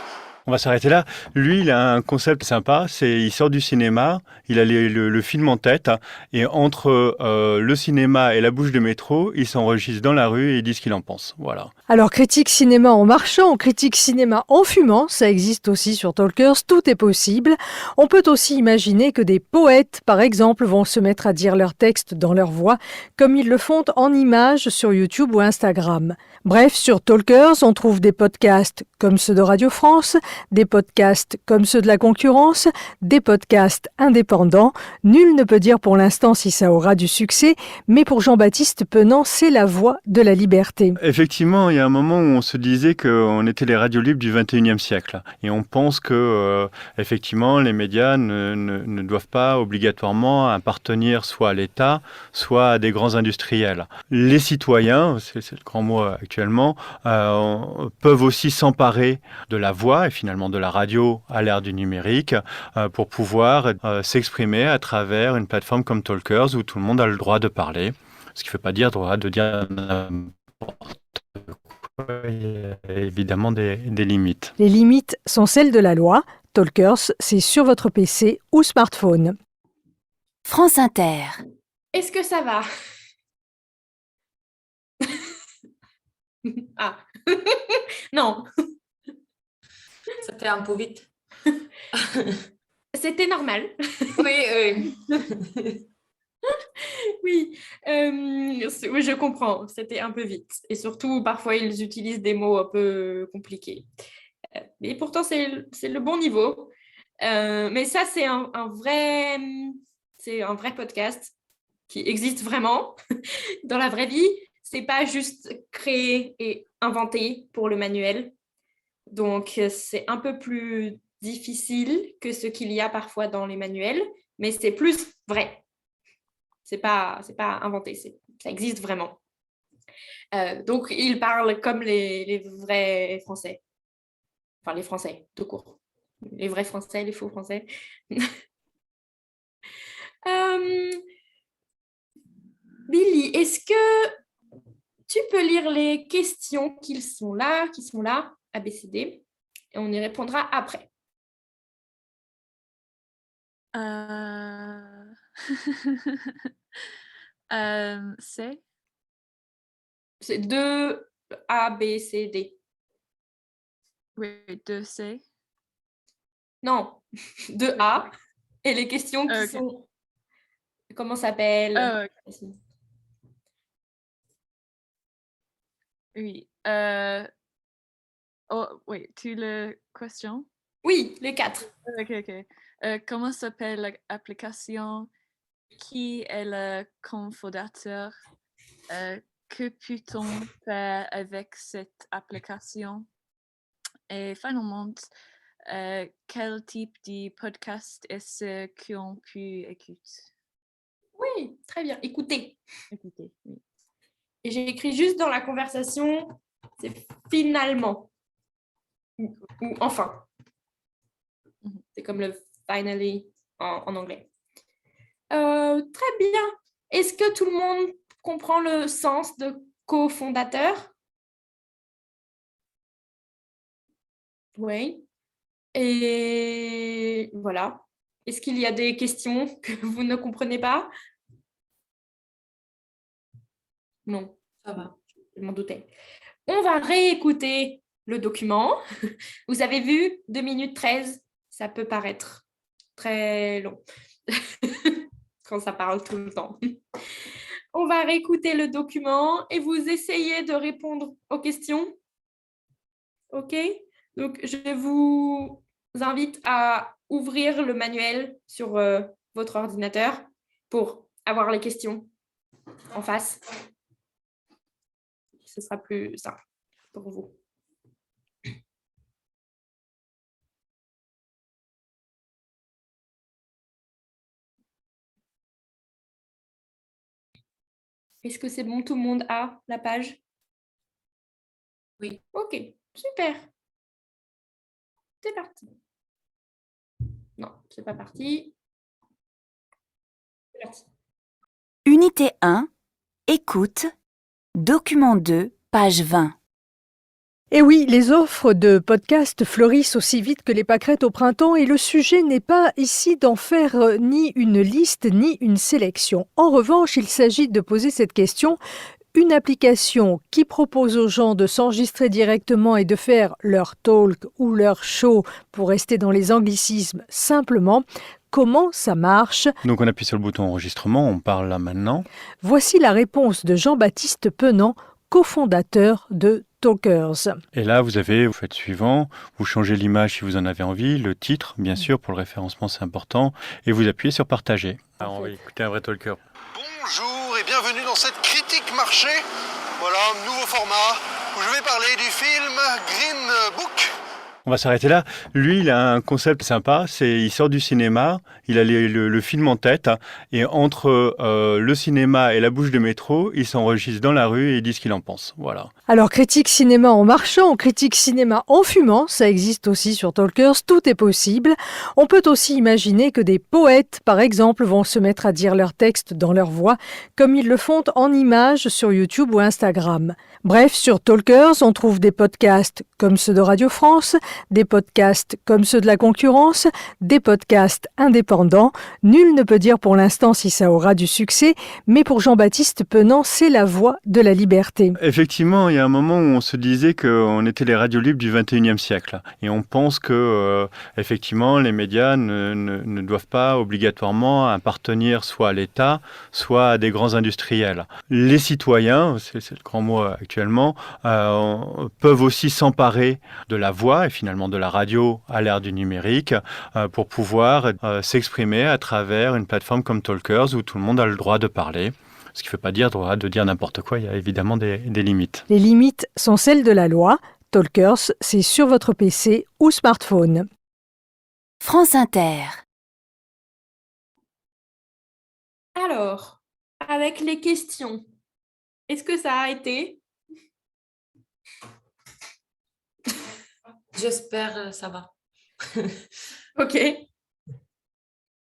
Speaker 7: On va s'arrêter là. Lui, il a un concept sympa, il sort du cinéma, il a le film en tête, et entre le cinéma et la bouche de métro, il s'enregistre dans la rue et il dit ce qu'il en pense. Voilà.
Speaker 6: Alors, critique cinéma en marchant, critique cinéma en fumant, ça existe aussi sur Talkers, tout est possible. On peut aussi imaginer que des poètes, par exemple, vont se mettre à dire leurs textes dans leur voix, comme ils le font en images sur YouTube ou Instagram. Bref, sur Talkers, on trouve des podcasts comme ceux de Radio France, des podcasts comme ceux de la concurrence, des podcasts indépendants. Nul ne peut dire pour l'instant si ça aura du succès, mais pour Jean-Baptiste Penant, c'est la voie de la liberté.
Speaker 7: Effectivement, il y a un moment où on se disait qu'on était les radios libres du 21e siècle. Et on pense que, effectivement, les médias ne doivent pas obligatoirement appartenir soit à l'État, soit à des grands industriels. Les citoyens, c'est le grand mot actuellement, peuvent aussi s'emparer de la voix et finalement de la radio à l'ère du numérique pour pouvoir s'exprimer à travers une plateforme comme Talkers où tout le monde a le droit de parler. Ce qui ne veut pas dire droit de dire n'importe quoi. Il y a évidemment des limites.
Speaker 6: Les limites sont celles de la loi. Talkers, c'est sur votre PC ou smartphone.
Speaker 5: France Inter.
Speaker 1: Est-ce que ça va? Ah, non,
Speaker 3: C'était un peu vite.
Speaker 1: c'était normal.
Speaker 3: Oui.
Speaker 1: Oui, oui, je comprends, c'était un peu vite. Et surtout, parfois, ils utilisent des mots un peu compliqués. Mais pourtant, c'est le bon niveau. Mais ça, c'est un vrai podcast qui existe vraiment dans la vraie vie. C'est pas juste créé et inventé pour le manuel. Donc, c'est un peu plus difficile que ce qu'il y a parfois dans les manuels, mais c'est plus vrai. C'est pas inventé, ça existe vraiment. Donc, ils parlent comme les vrais Français. Enfin, les Français, tout court. Les vrais Français, les faux Français. Billy, est-ce que tu peux lire les questions qui sont là, ABCD, et on y répondra après.
Speaker 2: C.
Speaker 1: C'est 2 A, B, C, D.
Speaker 2: Oui, 2C.
Speaker 1: Non, de A. Et les questions qui
Speaker 2: Ok.
Speaker 1: sont... Comment ça s'appelle?
Speaker 2: Ah, ok. Oui. Oh, oui, tu le question?
Speaker 1: Oui, les 4.
Speaker 2: Ok, ok. Comment s'appelle l'application? Qui est le cofondateur? Que peut-on faire avec cette application? Et finalement, quel type de podcast est-ce qu'on peut écouter?
Speaker 1: Oui, très bien. Écoutez.
Speaker 2: Écoutez, oui.
Speaker 1: Et j'ai écrit juste dans la conversation, c'est finalement. Ou enfin.
Speaker 2: Mhm.
Speaker 1: C'est comme le finally en anglais. Très bien. Est-ce que tout le monde comprend le sens de cofondateur? Oui. Et voilà. Est-ce qu'il y a des questions que vous ne comprenez pas? Non,
Speaker 3: Ça va.
Speaker 1: je m'en doutais. On va réécouter le document. Vous avez vu, 2 minutes 13, ça peut paraître très long quand ça parle tout le temps. On va réécouter le document et vous essayez de répondre aux questions. OK? Donc, je vous invite à ouvrir le manuel sur votre ordinateur pour avoir les questions en face. Ce sera plus simple pour vous. Est-ce que c'est bon? Tout le monde a la page?
Speaker 3: Oui.
Speaker 1: OK, super. C'est parti. Non, c'est pas parti. C'est parti.
Speaker 5: Unité 1, écoute, document 2, page 20.
Speaker 6: Et oui, les offres de podcasts fleurissent aussi vite que les pâquerettes au printemps et le sujet n'est pas ici d'en faire ni une liste ni une sélection. En revanche, il s'agit de poser cette question. Une application qui propose aux gens de s'enregistrer directement et de faire leur talk ou leur show, pour rester dans les anglicismes simplement, comment ça marche?
Speaker 7: Donc on appuie sur le bouton enregistrement, on parle là maintenant.
Speaker 6: Voici la réponse de Jean-Baptiste Penant, cofondateur de Talkers.
Speaker 7: Et là, vous faites suivant, vous changez l'image si vous en avez envie, le titre, bien sûr, pour le référencement, c'est important, et vous appuyez sur partager. Alors, on va écouter un vrai talker.
Speaker 8: Bonjour et bienvenue dans cette critique marché. Voilà, nouveau format où je vais parler du film Green Book.
Speaker 7: On va s'arrêter là. Lui, il a un concept sympa, il sort du cinéma, il a le film en tête, et entre le cinéma et la bouche de métro, il s'enregistre dans la rue et il dit ce qu'il en pense. Voilà.
Speaker 6: Alors, critique cinéma en marchant, critique cinéma en fumant, ça existe aussi sur Talkers, tout est possible. On peut aussi imaginer que des poètes, par exemple, vont se mettre à dire leurs textes dans leur voix, comme ils le font en images sur YouTube ou Instagram. Bref, sur Talkers, on trouve des podcasts comme ceux de Radio France, des podcasts comme ceux de la concurrence, des podcasts indépendants. Nul ne peut dire pour l'instant si ça aura du succès, mais pour Jean-Baptiste Penant, c'est la voie de la liberté.
Speaker 7: Effectivement, il y a un moment où on se disait qu'on était les radios libres du 21e siècle. Et on pense que, effectivement, les médias ne doivent pas obligatoirement appartenir soit à l'État, soit à des grands industriels. Les citoyens, c'est le grand mot actuellement, peuvent aussi s'emparer de la voix et finalement de la radio à l'ère du numérique pour pouvoir s'exprimer à travers une plateforme comme Talkers où tout le monde a le droit de parler. Ce qui ne veut pas dire droit de dire n'importe quoi, il y a évidemment des limites.
Speaker 6: Les limites sont celles de la loi. Talkers, c'est sur votre PC ou smartphone.
Speaker 5: France Inter.
Speaker 1: Alors, avec les questions, est-ce que ça a été?
Speaker 3: J'espère ça va.
Speaker 1: OK.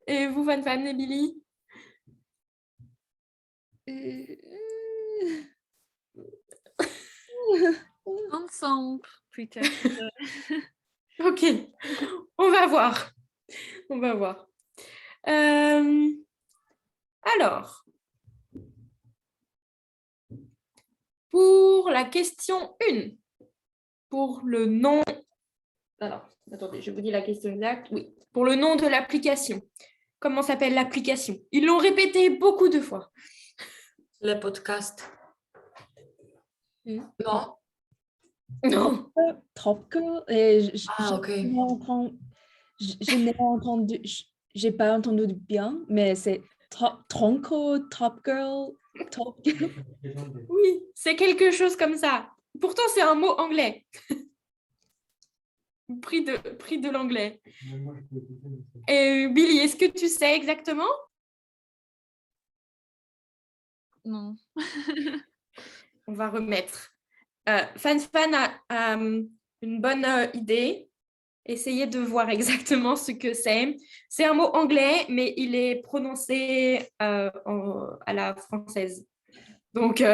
Speaker 1: Et vous, Van Van et Billy?
Speaker 2: Ensemble, peut-être.
Speaker 1: OK. On va voir. On va voir. Alors, pour la question 1, pour le nom... Alors, Attendez, je vous dis la question exacte. Oui, pour le nom de l'application. Comment s'appelle l'application? Ils l'ont répété beaucoup de fois.
Speaker 3: Le podcast.
Speaker 4: Mm.
Speaker 3: Non.
Speaker 1: Non.
Speaker 4: Top Girl. Et
Speaker 3: Ok.
Speaker 4: je n'ai pas entendu, j'ai pas entendu bien, mais c'est Tronco, Top Girl, Top Girl.
Speaker 1: Oui, c'est quelque chose comme ça. Pourtant, c'est un mot anglais. Pris de l'anglais. Et Billy, est-ce que tu sais exactement?
Speaker 2: Non.
Speaker 1: On va remettre. Fan a une bonne idée. Essayez de voir exactement ce que c'est. C'est un mot anglais, mais il est prononcé à la française. Donc,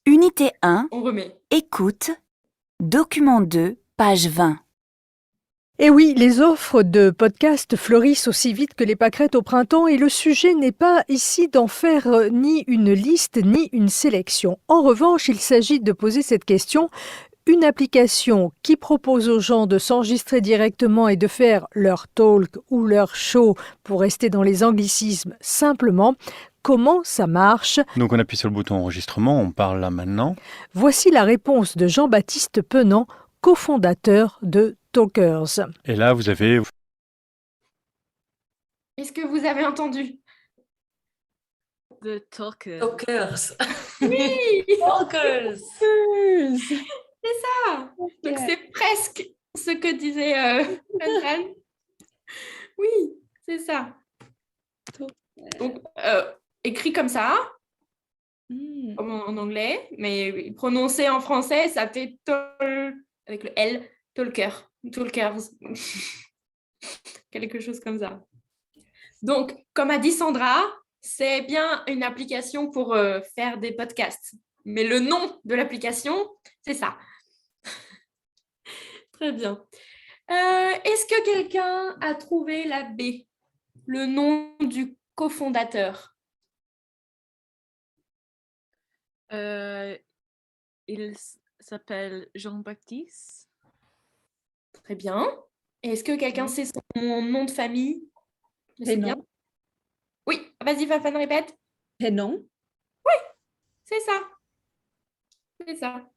Speaker 5: Unité 1,
Speaker 1: on remet.
Speaker 5: écoute, document 2, page 20.
Speaker 6: Et oui, les offres de podcasts fleurissent aussi vite que les pâquerettes au printemps et le sujet n'est pas ici d'en faire ni une liste ni une sélection. En revanche, il s'agit de poser cette question. Une application qui propose aux gens de s'enregistrer directement et de faire leur talk ou leur show, pour rester dans les anglicismes simplement, comment ça marche?
Speaker 7: Donc on appuie sur le bouton enregistrement, on parle là maintenant.
Speaker 6: Voici la réponse de Jean-Baptiste Penant, cofondateur de Talkers.
Speaker 7: Et là, vous avez...
Speaker 1: Est-ce que vous avez entendu?
Speaker 2: The Talker.
Speaker 3: Talkers.
Speaker 1: Oui,
Speaker 3: Talkers.
Speaker 1: c'est ça. Donc, c'est presque ce que disait Fan. Oui, c'est ça. Donc, écrit comme ça, comme en anglais, mais prononcé en français, ça fait avec le L, talker, talkers. Quelque chose comme ça. Donc, comme a dit Sandra, c'est bien une application pour faire des podcasts. Mais le nom de l'application, c'est ça. Très bien. Est-ce que quelqu'un a trouvé la B, le nom du cofondateur?
Speaker 2: Il s'appelle Jean-Baptiste.
Speaker 1: Très bien. Est-ce que quelqu'un sait son nom de famille? C'est bien. Oui, vas-y, Fafan, répète.
Speaker 4: Pénon.
Speaker 1: C'est ça. C'est ça.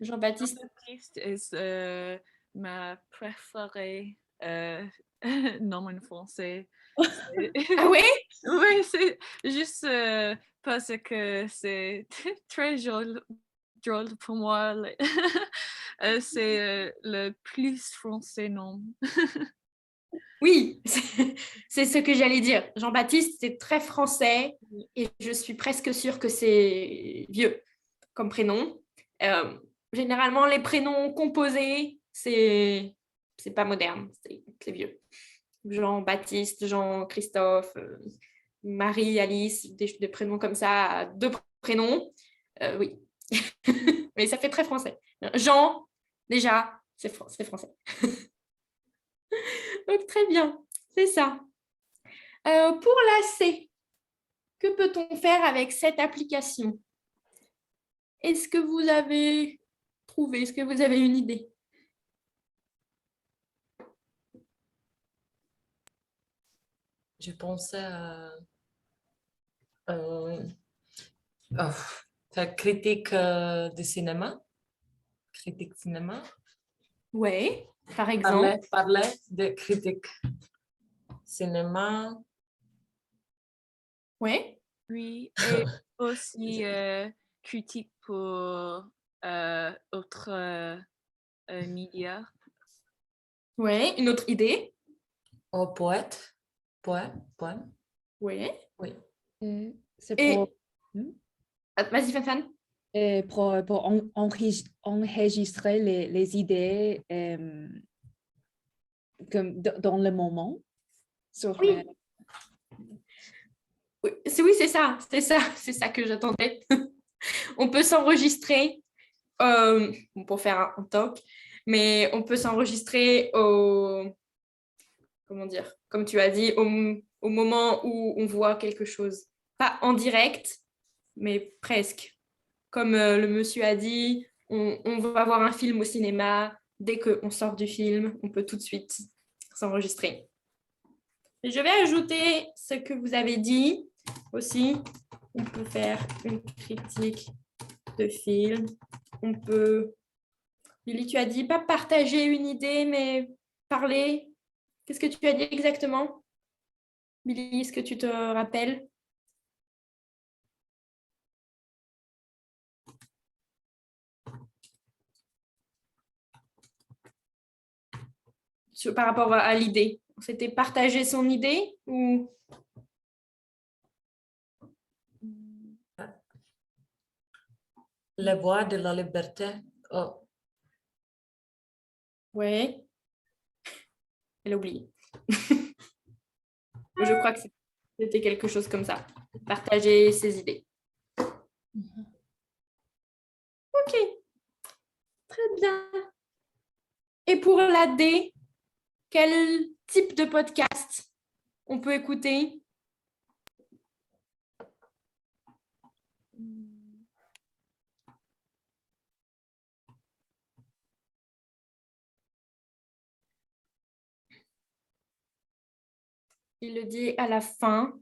Speaker 1: Jean-Baptiste.
Speaker 2: Jean-Baptiste est ma préférée nom en français.
Speaker 1: Ah oui?
Speaker 2: Oui, c'est juste parce que c'est très drôle pour moi. C'est le plus français nom.
Speaker 1: Oui, c'est ce que j'allais dire. Jean-Baptiste, c'est très français et je suis presque sûre que c'est vieux comme prénom. Généralement, les prénoms composés, c'est pas moderne, c'est vieux. Jean-Baptiste, Jean-Christophe, Marie-Alice, des prénoms comme ça, deux prénoms, oui. Mais ça fait très français. Jean, déjà, c'est français. Donc, très bien, c'est ça. Pour la C, que peut-on faire avec cette application? Est-ce que vous avez trouvé? Est-ce que vous avez une idée?
Speaker 3: Je pensais à faire critique de cinéma. Critique cinéma.
Speaker 1: Oui, par exemple.
Speaker 3: Parler de critique cinéma.
Speaker 1: Oui.
Speaker 2: Oui, et aussi critique pour autres médias.
Speaker 1: Oui, une autre idée?
Speaker 3: Oh, poète. Poème.
Speaker 1: Oui.
Speaker 3: Oui.
Speaker 4: C'est
Speaker 1: Et...
Speaker 4: pour,
Speaker 1: Vas-y, Fan.
Speaker 4: pour enregistrer les idées comme dans le moment. Sur
Speaker 1: Oui. Oui, c'est ça. C'est ça que j'attendais. On peut s'enregistrer pour faire un talk, mais on peut s'enregistrer comment dire, comme tu as dit, au moment où on voit quelque chose. Pas en direct, mais presque. Comme le monsieur a dit, on va voir un film au cinéma. Dès qu'on sort du film, on peut tout de suite s'enregistrer. Et je vais ajouter ce que vous avez dit aussi. On peut faire une critique de film. On peut... Billy, tu as dit pas partager une idée, mais parler. Qu'est-ce que tu as dit exactement? Billy, est-ce que tu te rappelles? Par rapport à l'idée. C'était partager son idée ou...
Speaker 3: La voix de la liberté. Oh.
Speaker 1: Oui. Elle a oublié. Je crois que c'était quelque chose comme ça. Partager ses idées. Ok. Très bien. Et pour la D, quel type de podcast on peut écouter? Il le dit à la fin.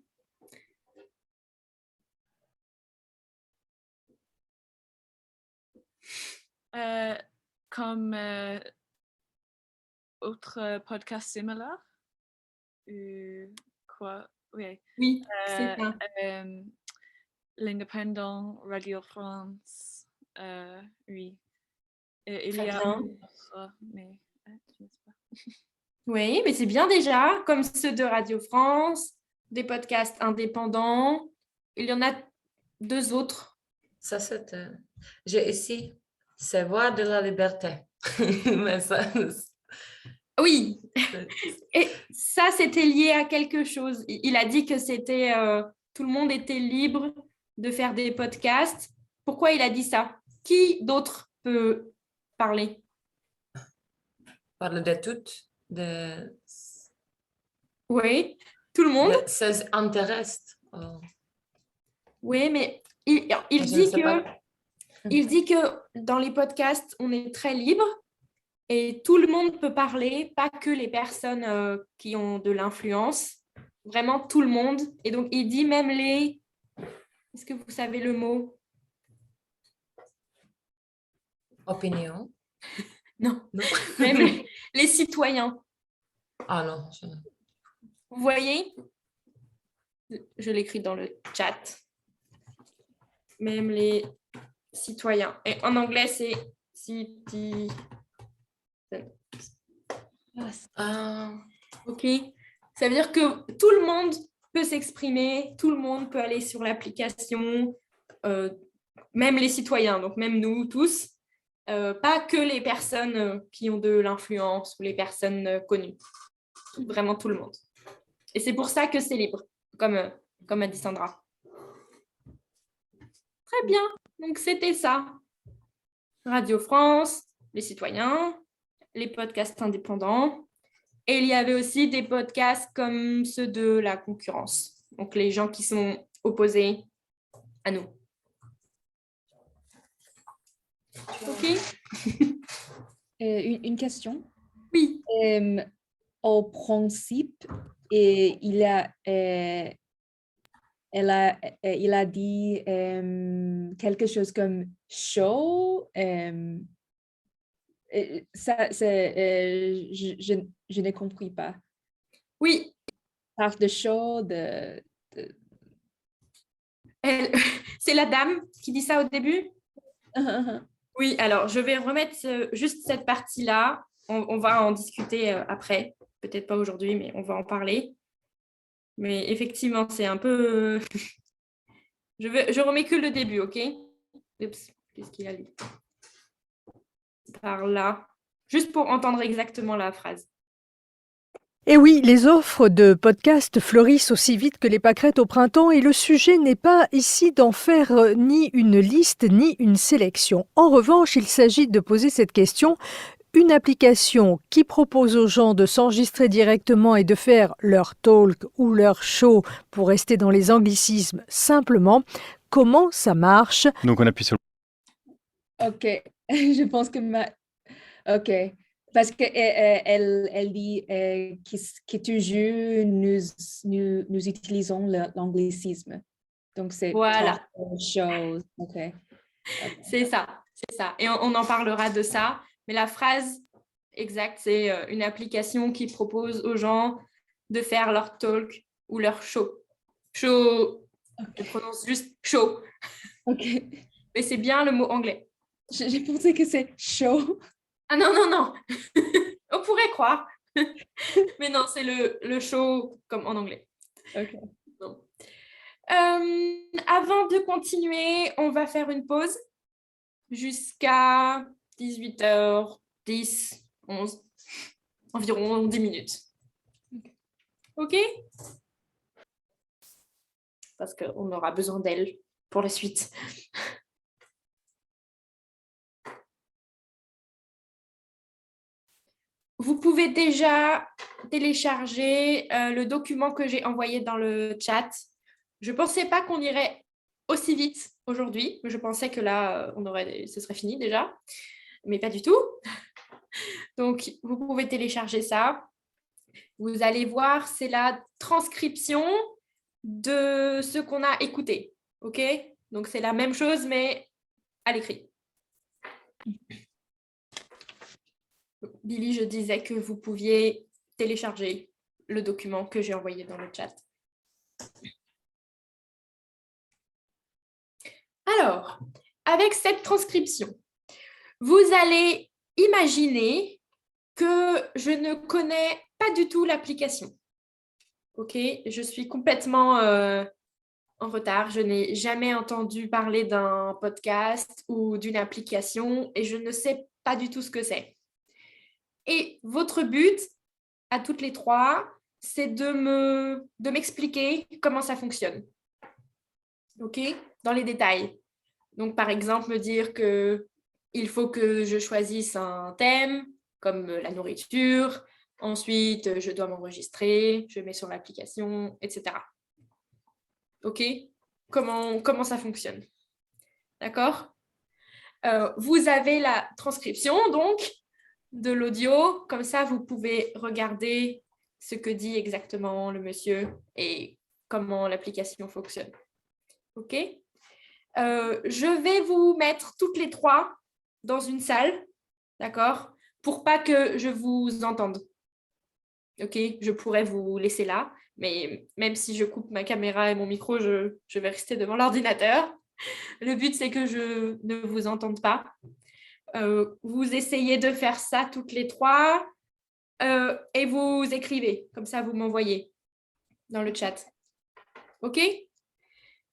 Speaker 2: Comme autre podcast similaire? Quoi? Oui.
Speaker 1: Oui, c'est ça.
Speaker 2: L'Indépendant, Radio France. Oui. Il
Speaker 1: Très
Speaker 2: y a
Speaker 1: bien.
Speaker 2: autre, mais je ne sais pas.
Speaker 1: Oui, mais c'est bien déjà, comme ceux de Radio France, des podcasts indépendants. Il y en a 2 autres.
Speaker 3: Ça, c'était... J'ai ici, c'est voix de la liberté. Mais ça...
Speaker 1: Oui, et ça, c'était lié à quelque chose. Il a dit que c'était tout le monde était libre de faire des podcasts. Pourquoi il a dit ça? Qui d'autre peut parler?
Speaker 3: Parle de toutes, de...
Speaker 1: Oui, tout le monde.
Speaker 3: Ça intéresse. Oh.
Speaker 1: Oui, mais il
Speaker 3: Je ne
Speaker 1: dit
Speaker 3: sais pas.
Speaker 1: il dit que dans les podcasts, on est très libre et tout le monde peut parler, pas que les personnes qui ont de l'influence, vraiment tout le monde. Et donc, il dit même les... Est-ce que vous savez le mot?
Speaker 3: Opinion?
Speaker 1: Non,
Speaker 3: Non.
Speaker 1: même les citoyens.
Speaker 3: Ah non.
Speaker 1: Vous voyez? Je l'écris dans le chat. Même les citoyens. Et en anglais, c'est city. Ok. Ça veut dire que tout le monde peut s'exprimer, tout le monde peut aller sur l'application, même les citoyens, donc même nous tous, pas que les personnes qui ont de l'influence ou les personnes connues. Vraiment tout le monde. Et c'est pour ça que c'est libre, comme a dit Sandra. Très bien. Donc, c'était ça. Radio France, les citoyens, les podcasts indépendants. Et il y avait aussi des podcasts comme ceux de la concurrence. Donc, les gens qui sont opposés à nous. OK?
Speaker 4: Une question.
Speaker 1: Oui.
Speaker 4: Au principe, il a dit quelque chose comme show. Ça, je n'ai compris pas.
Speaker 1: Oui.
Speaker 4: Part de show,
Speaker 1: C'est la dame qui dit ça au début? Oui, alors je vais remettre juste cette partie-là. On va en discuter après. Peut-être pas aujourd'hui, mais on va en parler. Mais effectivement, c'est un peu... je remets que le début, OK? Oups, qu'est-ce qu'il a lu? Par là. Juste pour entendre exactement la phrase.
Speaker 6: Et oui, les offres de podcasts fleurissent aussi vite que les pâquerettes au printemps et le sujet n'est pas ici d'en faire ni une liste ni une sélection. En revanche, il s'agit de poser cette question. Une application qui propose aux gens de s'enregistrer directement et de faire leur talk ou leur show, pour rester dans les anglicismes simplement, comment ça marche?
Speaker 7: Donc on appuie sur
Speaker 4: OK. Je pense que OK. Parce qu'elle dit que toujours nous utilisons l'anglicisme. Donc, c'est
Speaker 1: Voilà,
Speaker 4: chose. OK.
Speaker 1: c'est ça, c'est ça. Et on en parlera de ça. Mais la phrase exacte, c'est une application qui propose aux gens de faire leur talk ou leur show. Show, je prononce juste show,
Speaker 4: OK.
Speaker 1: mais c'est bien le mot anglais.
Speaker 4: J'ai pensé que c'est chaud.
Speaker 1: Ah non, non, non. On pourrait croire. Mais non, c'est le show comme en anglais.
Speaker 4: OK.
Speaker 1: Non. Avant de continuer, on va faire une pause jusqu'à 18h10, 11, environ 10 minutes. OK? Parce qu'on aura besoin d'elle pour la suite. Vous pouvez déjà télécharger le document que j'ai envoyé dans le chat. Je ne pensais pas qu'on irait aussi vite aujourd'hui. Je pensais que là, ce serait fini déjà, mais pas du tout. Donc, vous pouvez télécharger ça. Vous allez voir, c'est la transcription de ce qu'on a écouté. OK? Donc, c'est la même chose, mais à l'écrit. Billy, je disais que vous pouviez télécharger le document que j'ai envoyé dans le chat. Alors, avec cette transcription, vous allez imaginer que je ne connais pas du tout l'application. OK? Je suis complètement en retard. Je n'ai jamais entendu parler d'un podcast ou d'une application et je ne sais pas du tout ce que c'est. Et votre but, à toutes les trois, c'est de m'expliquer comment ça fonctionne. OK? Dans les détails. Donc, par exemple, me dire qu'il faut que je choisisse un thème, comme la nourriture. Ensuite, je dois m'enregistrer, je mets sur l'application, etc. OK? Comment ça fonctionne? D'accord? Vous avez la transcription, donc, de l'audio. Comme ça, vous pouvez regarder ce que dit exactement le monsieur et comment l'application fonctionne. OK? Je vais vous mettre toutes les trois dans une salle, d'accord? Pour pas que je vous entende. OK? Je pourrais vous laisser là, mais même si je coupe ma caméra et mon micro, je vais rester devant l'ordinateur. Le but, c'est que je ne vous entende pas. Vous essayez de faire ça toutes les trois et vous écrivez. Comme ça, vous m'envoyez dans le chat. OK?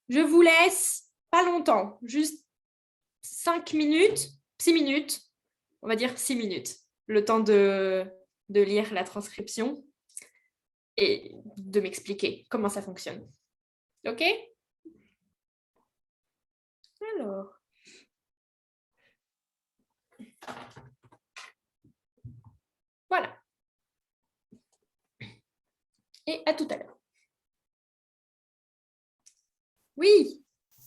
Speaker 1: Je vous laisse pas longtemps, juste 5 minutes, 6 minutes, on va dire 6 minutes, le temps de lire la transcription et de m'expliquer comment ça fonctionne. OK? Alors. Voilà. Et à tout à l'heure. Oui.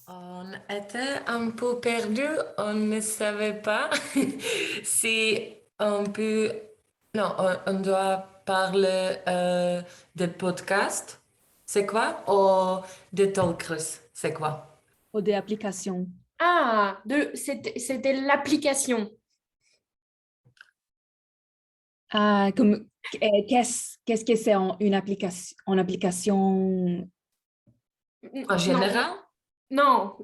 Speaker 3: On était un peu perdu, on ne savait pas si on peut... Non, on doit parler de podcast, c'est quoi? Ou de talkers, c'est quoi?
Speaker 4: Ou des applications.
Speaker 1: Ah, c'était l'application.
Speaker 4: Ah, qu'est-ce que c'est une application?
Speaker 3: En général?
Speaker 1: Non,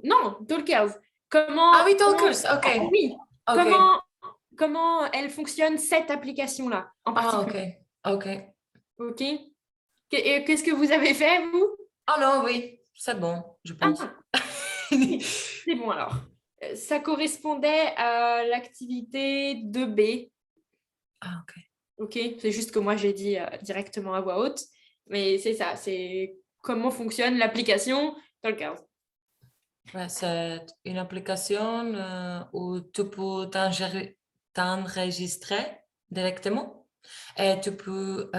Speaker 1: Talkers. Comment...
Speaker 3: Ah oui, talkers, ok.
Speaker 1: Oui,
Speaker 3: Ok.
Speaker 1: comment elle fonctionne, cette application-là, en
Speaker 3: Ah,
Speaker 1: particulier.
Speaker 3: ok.
Speaker 1: OK. Et qu'est-ce que vous avez fait, vous?
Speaker 3: Ah non, oui, c'est bon, je pense.
Speaker 1: Ah, c'est bon alors. Ça correspondait à l'activité 2B.
Speaker 3: Ah, ok.
Speaker 1: OK, c'est juste que moi, j'ai dit directement à voix haute. Mais c'est ça, c'est comment fonctionne l'application Talkers.
Speaker 3: Ouais, c'est une application où tu peux t'enregistrer directement et tu peux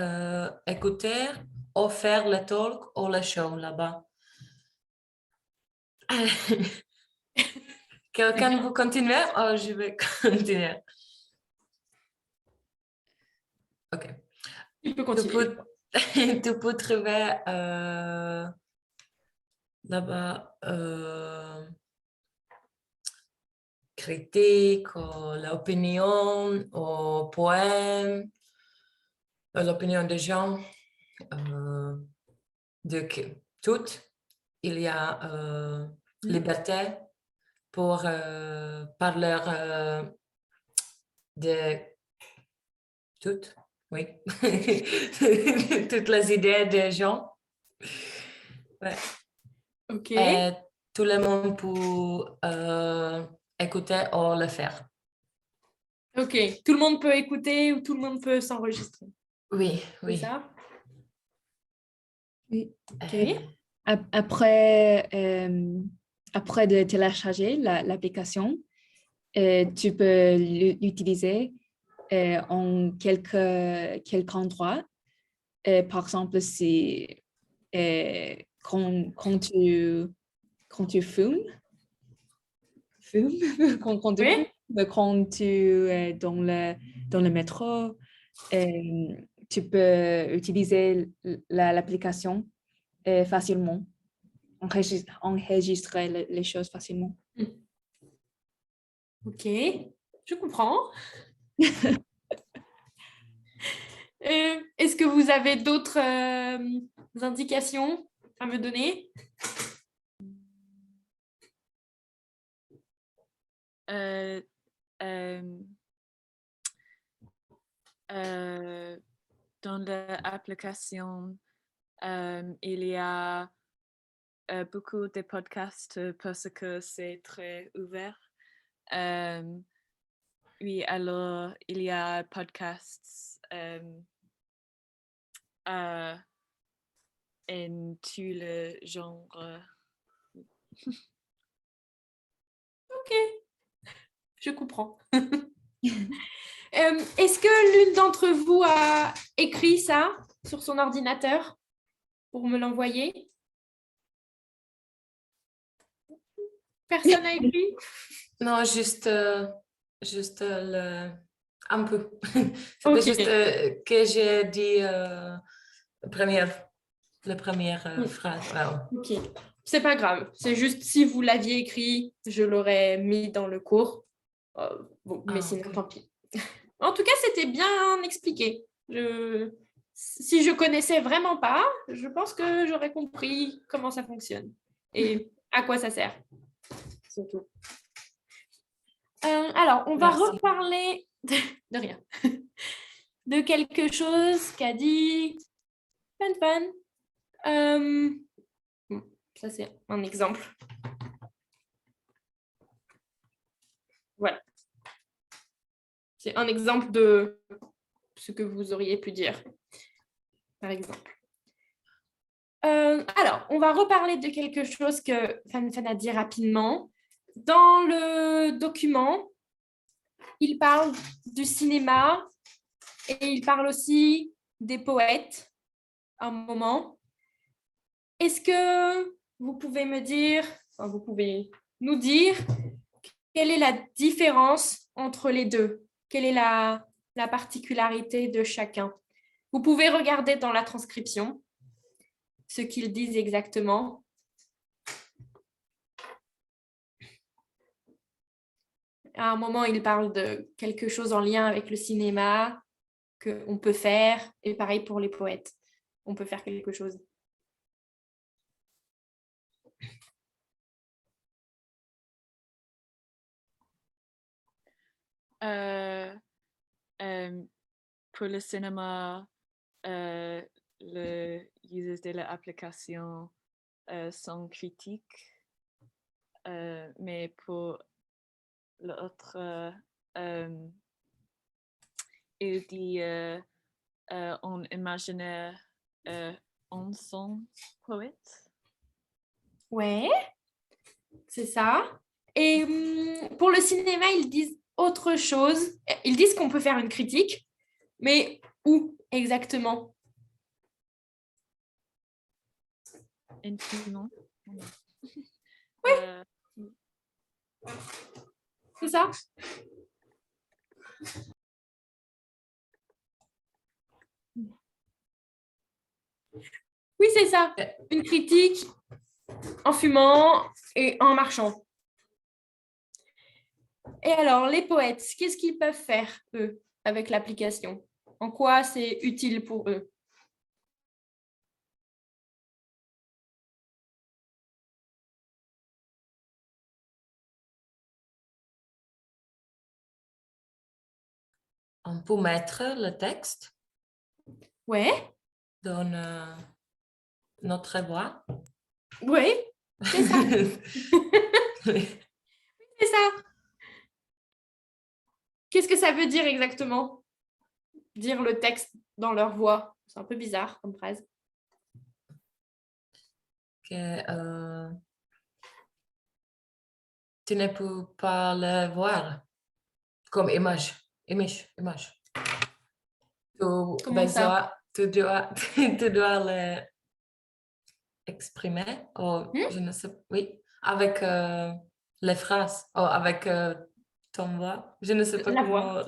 Speaker 3: écouter ou faire le talk ou le show là-bas. Quelqu'un veut continuer? Oh, je vais continuer. Ok.
Speaker 1: Tu peux
Speaker 3: Tu
Speaker 1: continuer.
Speaker 3: peux, tu peux trouver là-bas critique, ou l'opinion, ou poème, l'opinion des gens, toutes. Il y a liberté pour parler de toutes, oui, toutes les idées des gens. Ouais.
Speaker 1: Ok.
Speaker 3: Et tout le monde peut écouter ou le faire.
Speaker 1: Ok. Tout le monde peut écouter ou tout le monde peut s'enregistrer.
Speaker 3: Oui,
Speaker 1: C'est
Speaker 3: oui.
Speaker 1: ça?
Speaker 4: Oui.
Speaker 1: Ok.
Speaker 4: Après de télécharger l'application, tu peux l'utiliser en quelques endroits. Par exemple, si quand tu fumes, quand tu
Speaker 1: Oui.
Speaker 4: fumes, quand tu es dans le métro, tu peux utiliser l'application facilement, enregistrer les choses facilement.
Speaker 1: Ok. Je comprends. Est-ce que vous avez d'autres indications à me donner?
Speaker 2: Euh, euh, dans l'application, il y a beaucoup de podcasts parce que c'est très ouvert. Oui, alors il y a podcasts en tous les genres.
Speaker 1: Ok, je comprends. Est-ce que l'une d'entre vous a écrit ça sur son ordinateur pour me l'envoyer? Personne n'a écrit?
Speaker 3: Non, juste un peu. C'était
Speaker 1: Ok.
Speaker 3: juste que j'ai dit la première phrase. Wow.
Speaker 1: Ok, c'est pas grave. C'est juste si vous l'aviez écrit, je l'aurais mis dans le cours. Bon, mais sinon,
Speaker 3: Ok.
Speaker 1: tant pis. En tout cas, c'était bien expliqué. Si je connaissais vraiment pas, je pense que j'aurais compris comment ça fonctionne et à quoi ça sert. Surtout. Alors, on va
Speaker 3: Merci.
Speaker 1: reparler de rien. De quelque chose qu'a dit Fan. Bon, ça, c'est un exemple. Voilà. C'est un exemple de ce que vous auriez pu dire, par exemple. Alors, on va reparler de quelque chose que Fan a dit rapidement. Dans le document, il parle du cinéma et il parle aussi des poètes à un moment. Est-ce que vous pouvez me dire, enfin, vous pouvez nous dire quelle est la différence entre les deux? Quelle est la particularité de chacun? Vous pouvez regarder dans la transcription ce qu'ils disent exactement. À un moment, il parle de quelque chose en lien avec le cinéma qu'on peut faire, et pareil pour les poètes. On peut faire quelque chose.
Speaker 2: Pour le cinéma, les users de l'application sont critiques, mais pour l'autre, il dit on imaginaire, on sont poètes.
Speaker 1: Ouais, c'est ça. Et pour le cinéma, ils disent autre chose. Ils disent qu'on peut faire une critique, mais où exactement?
Speaker 2: Infiniment.
Speaker 1: Oui. C'est ça? Oui, c'est ça. Une critique en fumant et en marchant. Et alors, les poètes, qu'est-ce qu'ils peuvent faire, eux, avec l'application? En quoi c'est utile pour eux?
Speaker 3: On peut mettre le texte
Speaker 1: Ouais,
Speaker 3: dans notre voix.
Speaker 1: oui, c'est ça, c'est ça. Qu'est-ce que ça veut dire exactement? Dire le texte dans leur voix. C'est un peu bizarre comme phrase.
Speaker 3: Que tu ne peux pas le voir comme image. Image.
Speaker 1: Comment ça?
Speaker 3: Tu dois, tu dois le exprimer, je ne sais, oui, avec les phrases, avec ton voix. Je ne sais pas
Speaker 1: La
Speaker 3: comment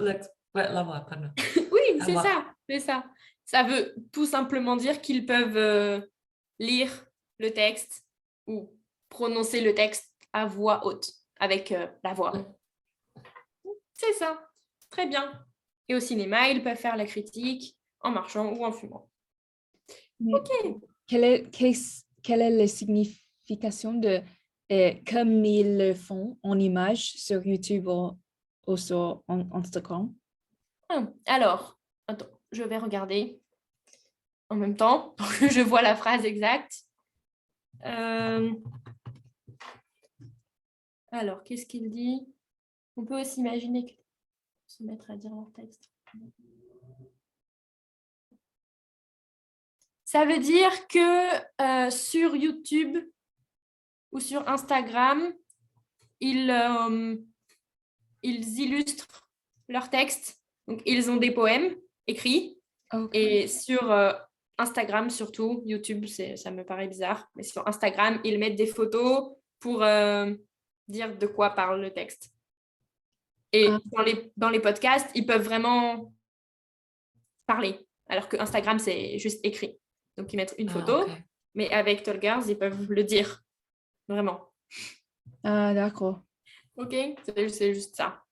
Speaker 3: la voix, pardon.
Speaker 1: Oui,
Speaker 3: La
Speaker 1: c'est
Speaker 3: voix.
Speaker 1: ça, c'est ça. Ça veut tout simplement dire qu'ils peuvent lire le texte ou prononcer le texte à voix haute avec la voix. C'est ça, très bien. Et au cinéma, ils peuvent faire la critique en marchant ou en fumant.
Speaker 4: Mais
Speaker 1: Ok.
Speaker 4: quelle est la signification de comme ils le font en image sur YouTube ou sur Instagram?
Speaker 1: Alors, attends, je vais regarder en même temps pour que je vois la phrase exacte. Alors, qu'est-ce qu'il dit? On peut aussi imaginer que se mettre à dire leur texte. Ça veut dire que sur YouTube ou sur Instagram, ils illustrent leur texte. Donc, ils ont des poèmes écrits.
Speaker 4: Okay.
Speaker 1: Et sur Instagram, surtout, YouTube, ça me paraît bizarre, mais sur Instagram, ils mettent des photos pour dire de quoi parle le texte. Et dans les podcasts, ils peuvent vraiment parler, alors que Instagram, c'est juste écrit. Donc, ils mettent une photo,
Speaker 3: Ok.
Speaker 1: mais avec Talkers, ils peuvent le dire, vraiment.
Speaker 4: Ah, d'accord.
Speaker 1: OK? C'est juste ça.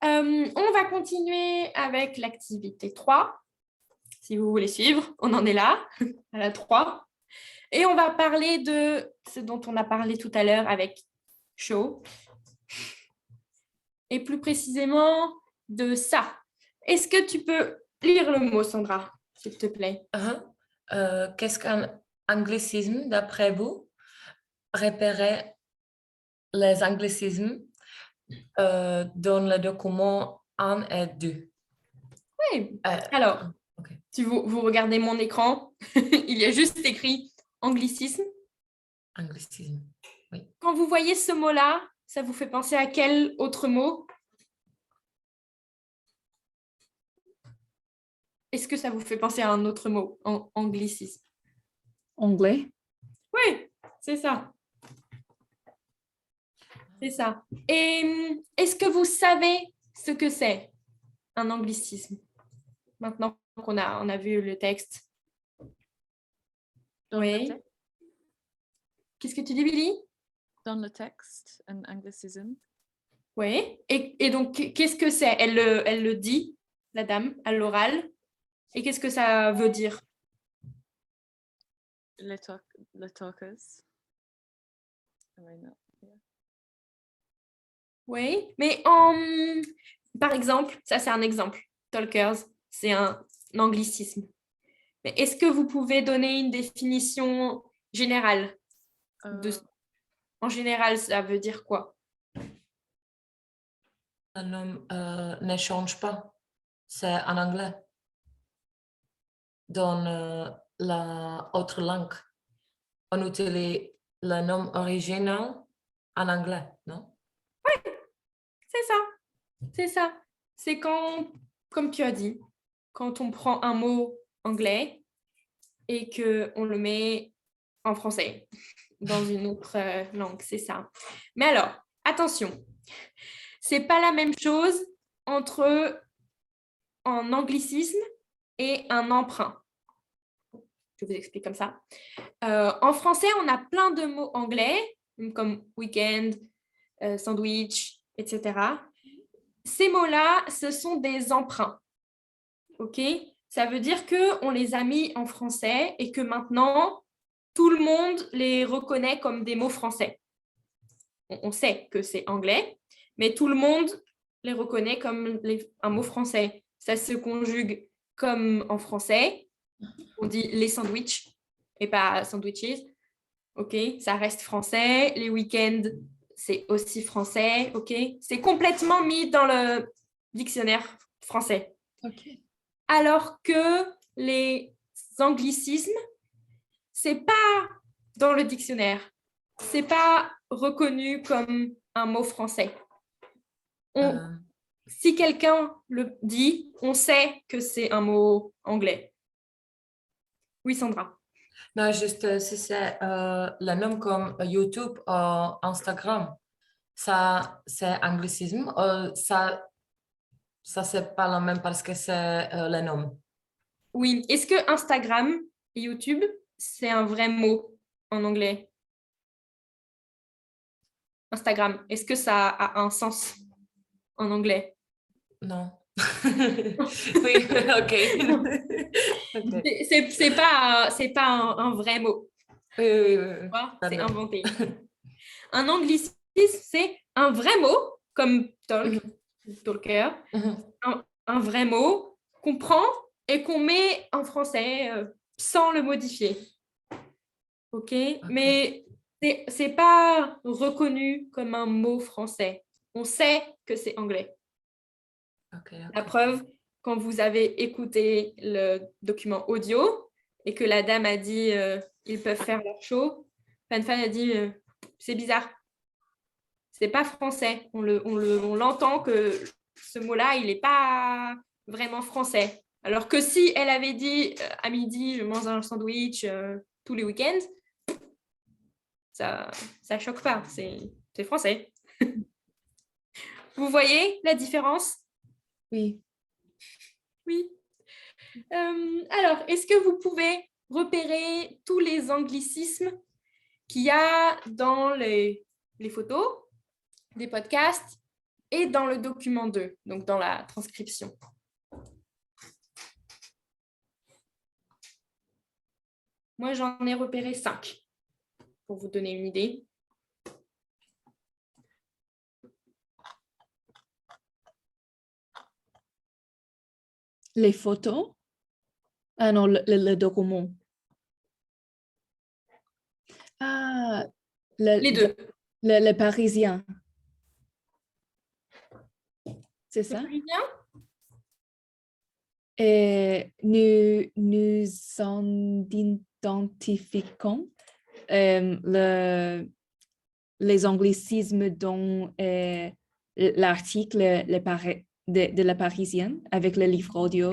Speaker 1: On va continuer avec l'activité 3. Si vous voulez suivre, on en est là, à la 3. Et on va parler de ce dont on a parlé tout à l'heure avec Show. Et plus précisément, de ça. Est-ce que tu peux lire le mot, Sandra, s'il te plaît?
Speaker 3: Qu'est-ce qu'un anglicisme d'après vous? Repérez les anglicismes dans le document 1 et 2.
Speaker 1: Oui. Alors,
Speaker 3: okay.
Speaker 1: si vous regardez mon écran, il y a juste écrit anglicisme.
Speaker 3: Anglicisme, oui.
Speaker 1: Quand vous voyez ce mot-là, ça vous fait penser à quel autre mot? Est-ce que ça vous fait penser à un autre mot, anglicisme?
Speaker 4: Anglais?
Speaker 1: Oui, c'est ça. C'est ça. Et est-ce que vous savez ce que c'est un anglicisme? Maintenant qu'on a vu le texte.
Speaker 2: Dans
Speaker 1: Oui.
Speaker 2: le texte,
Speaker 1: Qu'est-ce que tu dis, Billy?
Speaker 2: dans le texte, un anglicisme.
Speaker 1: Oui. Et donc, qu'est-ce que c'est? Elle le dit, la dame, à l'oral. Et qu'est-ce que ça veut dire?
Speaker 2: Les talkers. Ouais, non.
Speaker 1: Oui, mais par exemple, ça c'est un exemple. Talkers, c'est un anglicisme. Mais est-ce que vous pouvez donner une définition générale En général, ça veut dire quoi?
Speaker 3: Un homme ne change pas. C'est en anglais. Dans la autre langue, on utilise le nom original en anglais, non?
Speaker 1: C'est ça. C'est ça. C'est quand, comme tu as dit, quand on prend un mot anglais et qu'on le met en français, dans une autre langue, c'est ça. Mais alors, attention, c'est pas la même chose entre un anglicisme et un emprunt. Je vous explique comme ça. En français, on a plein de mots anglais, comme week-end, sandwich, etc. Ces mots-là, ce sont des emprunts. OK? Ça veut dire qu'on les a mis en français et que maintenant, tout le monde les reconnaît comme des mots français. On sait que c'est anglais, mais tout le monde les reconnaît comme un mot français. Ça se conjugue comme en français. On dit les sandwichs et pas sandwiches. OK? Ça reste français. Les week-ends, c'est aussi français. OK? C'est complètement mis dans le dictionnaire français.
Speaker 3: Ok.
Speaker 1: Alors que les anglicismes, c'est pas dans le dictionnaire. C'est pas reconnu comme un mot français. Si quelqu'un le dit, on sait que c'est un mot anglais. Oui, Sandra.
Speaker 3: Non, juste si c'est le nom comme YouTube ou Instagram, ça c'est anglicisme. Ça c'est pas le même parce que c'est le nom.
Speaker 1: Oui. Est-ce que Instagram et YouTube, c'est un vrai mot en anglais? Instagram, est-ce que ça a un sens en anglais?
Speaker 3: Non. Oui, ok. Ok.
Speaker 1: C'est pas un vrai mot.
Speaker 3: Oui, oui, oui, oui.
Speaker 1: C'est
Speaker 3: Pardon.
Speaker 1: inventé. Un anglicisme, c'est un vrai mot, comme talk, talker,
Speaker 3: Mhm.
Speaker 1: un vrai mot qu'on prend et qu'on met en français sans le modifier. OK? Mais c'est pas reconnu comme un mot français. On sait que c'est anglais.
Speaker 3: Ok,
Speaker 1: La
Speaker 3: ok.
Speaker 1: preuve, quand vous avez écouté le document audio et que la dame a dit ils peuvent faire leur show, Fan Fan a dit c'est bizarre, c'est pas français. On l'entend que ce mot-là, il n'est pas vraiment français. Alors que si elle avait dit à midi, je mange un sandwich tous les week-ends, ça ne choque pas, c'est français. Vous voyez la différence?
Speaker 3: Oui.
Speaker 1: Oui. Alors, est-ce que vous pouvez repérer tous les anglicismes qu'il y a dans les photos, des podcasts et dans le document 2, donc dans la transcription? Moi, j'en ai repéré 5 pour vous donner une idée.
Speaker 4: Les photos? Ah non, le document. Ah,
Speaker 1: Les deux.
Speaker 4: le Parisien. C'est
Speaker 1: Le
Speaker 4: ça?
Speaker 1: Parisien?
Speaker 4: Et nous identifions les anglicismes dans l'article de la Parisienne avec le livre audio.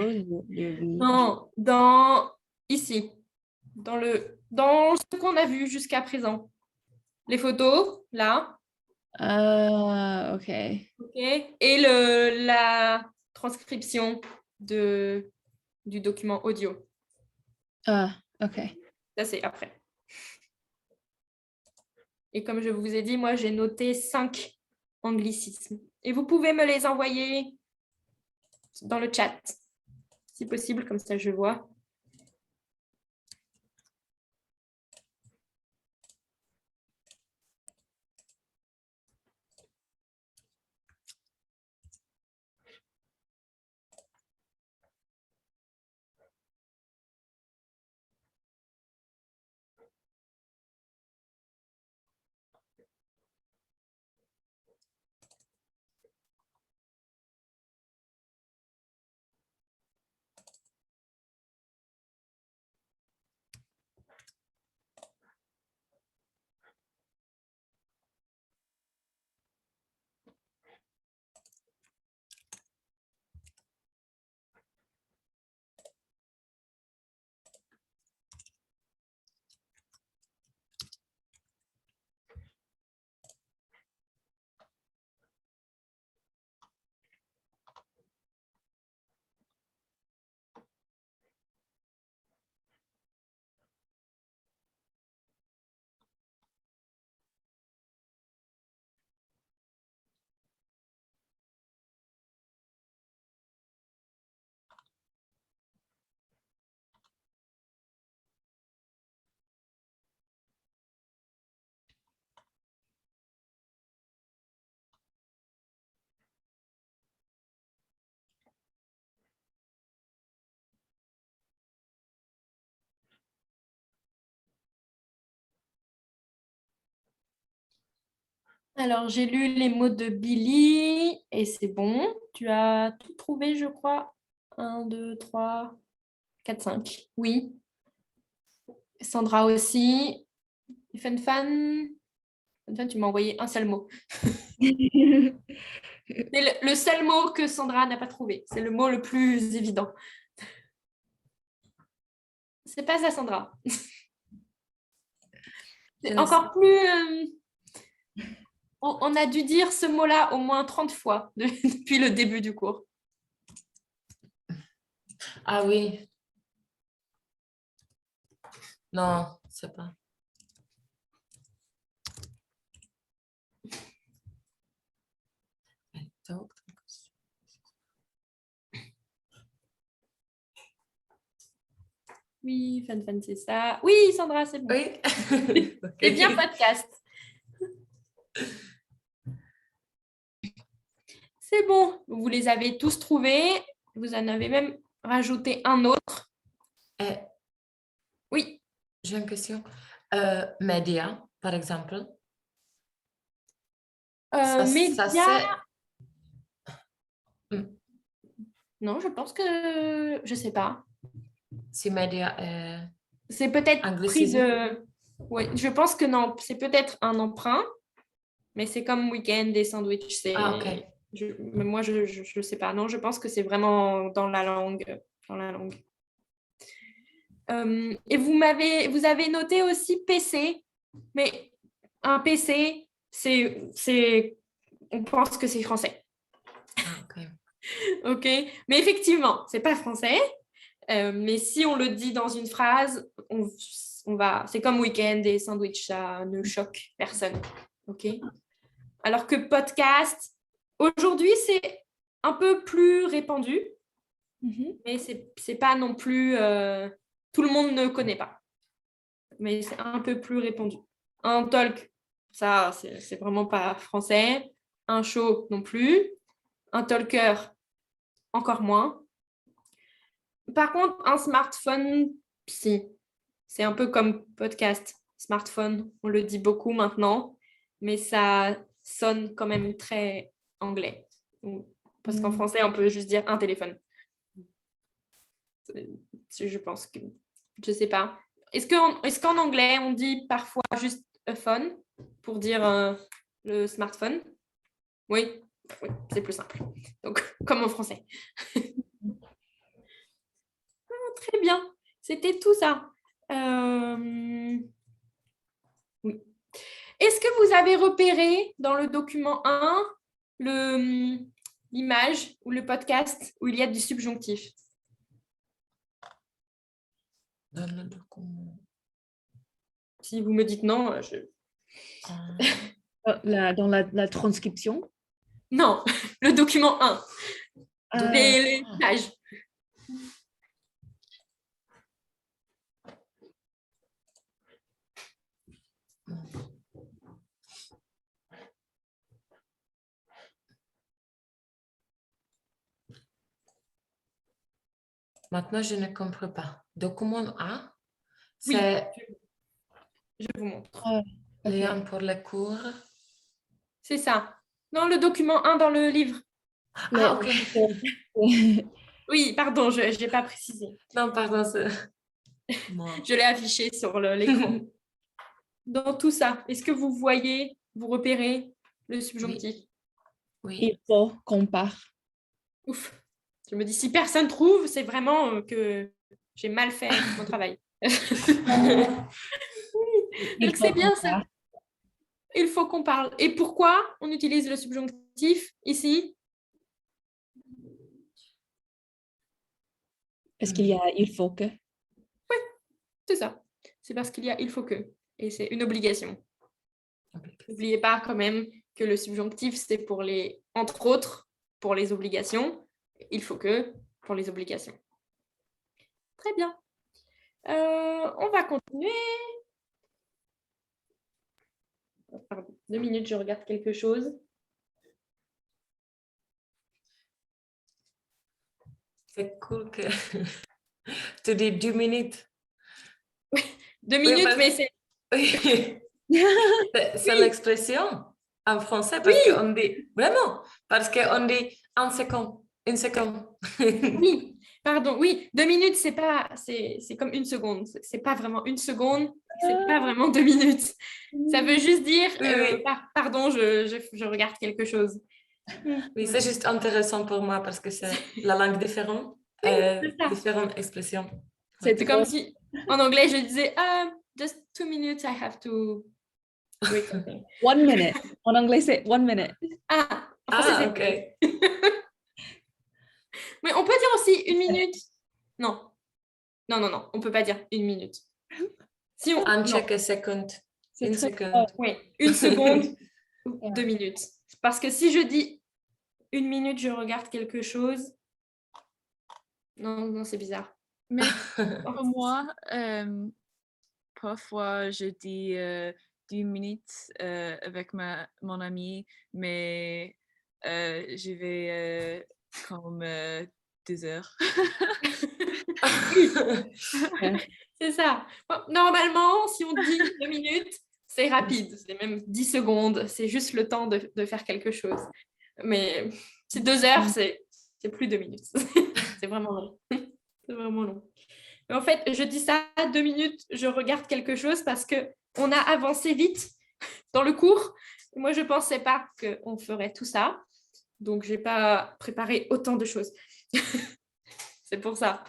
Speaker 1: Non, ici, dans ce qu'on a vu jusqu'à présent. Les photos, là,
Speaker 4: Ah, ok.
Speaker 1: ok, et la transcription du document audio.
Speaker 4: Ah, ok.
Speaker 1: Ça, c'est après. Et comme je vous ai dit, moi, j'ai noté 5 anglicismes. Et vous pouvez me les envoyer dans le chat, si possible, comme ça je vois. Alors, j'ai lu les mots de Billy et c'est bon. Tu as tout trouvé, je crois. 1, 2, 3, 4, 5. Oui. Sandra aussi. Et Fan, tu m'as envoyé un seul mot. C'est le seul mot que Sandra n'a pas trouvé. C'est le mot le plus évident. C'est pas ça, Sandra. C'est encore plus... on a dû dire ce mot-là au moins 30 fois depuis le début du cours.
Speaker 3: Ah oui. Non, c'est pas.
Speaker 1: Oui, Fan, c'est ça. Oui, Sandra, c'est bon.
Speaker 3: Oui.
Speaker 1: C'est bien podcast. C'est bon. Vous les avez tous trouvés. Vous en avez même rajouté un autre. Oui.
Speaker 3: J'ai une question. Média, par exemple.
Speaker 1: Média.
Speaker 3: c'est...
Speaker 1: Non, je pense que... Je sais pas.
Speaker 3: Si média est...
Speaker 1: C'est peut-être pris
Speaker 3: Anglicisme.
Speaker 1: de... Oui, je pense que non. C'est peut-être un emprunt, mais c'est comme week-end et sandwich. C'est...
Speaker 3: Ah, ok.
Speaker 1: Mais moi, je sais pas. Non, je pense que c'est vraiment dans la langue. Dans la langue. Et vous avez noté aussi PC, mais un PC, on pense que c'est français.
Speaker 3: Ah, ok.
Speaker 1: Ok, mais effectivement, c'est pas français. Mais si on le dit dans une phrase, c'est comme week-end et sandwich, ça ne choque personne. Ok. Alors que podcast, aujourd'hui, c'est un peu plus répandu, mais c'est pas non plus. Tout le monde ne connaît pas, mais c'est un peu plus répandu. Un talk, ça, c'est vraiment pas français. Un show non plus. Un talker, encore moins. Par contre, un smartphone, si. C'est un peu comme podcast. Smartphone, on le dit beaucoup maintenant, mais ça sonne quand même très anglais. Parce qu'en français, on peut juste dire un téléphone. Je pense que... Je sais pas. Est-ce qu'en anglais, on dit parfois juste a phone pour dire le smartphone? Oui, c'est plus simple. Donc, comme en français. Très bien. C'était tout ça. Oui. Est-ce que vous avez repéré dans le document 1 l'image ou le podcast où il y a du subjonctif?
Speaker 3: Dans le document.
Speaker 1: Si vous me dites non,
Speaker 4: Dans la transcription?
Speaker 1: Non, le document 1. Les
Speaker 4: Ah.
Speaker 1: images.
Speaker 3: Maintenant, je ne comprends pas. Document A,
Speaker 1: Oui,
Speaker 3: c'est
Speaker 1: je vous montre.
Speaker 3: lien pour les cours.
Speaker 1: C'est ça. Non, le document 1 dans le livre.
Speaker 3: Ah, ok.
Speaker 1: Oui, pardon, je n'ai pas précisé.
Speaker 3: Non, pardon. Moi.
Speaker 1: Je l'ai affiché sur l'écran. Dans tout ça, est-ce que vous voyez, vous repérez le subjonctif?
Speaker 3: Oui.
Speaker 4: Il faut qu'on part.
Speaker 1: Ouf. Je me dis, si personne trouve, c'est vraiment que j'ai mal fait mon travail. Donc c'est bien ça. Il faut qu'on parle. Et pourquoi on utilise le subjonctif ici?
Speaker 4: Parce qu'il y a il faut que.
Speaker 1: Oui, c'est ça. C'est parce qu'il y a il faut que. Et c'est une obligation. N'oubliez pas quand même que le subjonctif, c'est pour les, entre autres, pour les obligations. Il faut que pour les obligations. Très bien. On va continuer. Pardon, 2 minutes, je regarde quelque chose.
Speaker 3: C'est cool que tu dis 2 minutes.
Speaker 1: 2 minutes,
Speaker 3: Oui,
Speaker 1: mais c'est...
Speaker 3: Oui. C'est l'expression. en français parce qu'on dit vraiment, parce qu'on dit un seconde, une seconde.
Speaker 1: Oui, pardon, oui, 2 minutes, c'est comme une seconde. C'est pas vraiment une seconde, c'est pas vraiment 2 minutes. Ça veut juste dire,
Speaker 3: Oui.
Speaker 1: pardon, je regarde quelque chose.
Speaker 3: Oui, c'est juste intéressant pour moi parce que c'est la langue différente,
Speaker 1: c'est ça.
Speaker 3: différentes expressions.
Speaker 4: C'est
Speaker 1: C'est comme si, en anglais, je disais, just 2 minutes, I have to do something.
Speaker 4: 1 minute. En anglais, c'est 1 minute.
Speaker 1: Ah, en français, c'est
Speaker 3: ok.
Speaker 1: Mais on peut dire aussi 1 minute. Non. Non, on peut pas dire 1 minute. Si on...
Speaker 3: Un
Speaker 1: non.
Speaker 3: check seconde.
Speaker 4: C'est
Speaker 3: Une
Speaker 4: très
Speaker 3: seconde.
Speaker 1: Oui, 1 seconde ou
Speaker 4: Ouais.
Speaker 1: 2 minutes. Parce que si je dis 1 minute, je regarde quelque chose. Non, c'est bizarre.
Speaker 2: Mais pour moi, parfois je dis 10 minutes avec mon ami, mais je vais comme 2 heures.
Speaker 1: C'est ça. Bon, normalement, si on dit 2 minutes, c'est rapide. C'est même 10 secondes. C'est juste le temps de faire quelque chose. Mais c'est 2 heures, c'est plus 2 minutes. C'est vraiment long. C'est vraiment long. Mais en fait, je dis ça, 2 minutes, je regarde quelque chose parce qu'on a avancé vite dans le cours. Moi, je ne pensais pas qu'on ferait tout ça. Donc, je n'ai pas préparé autant de choses. C'est pour ça.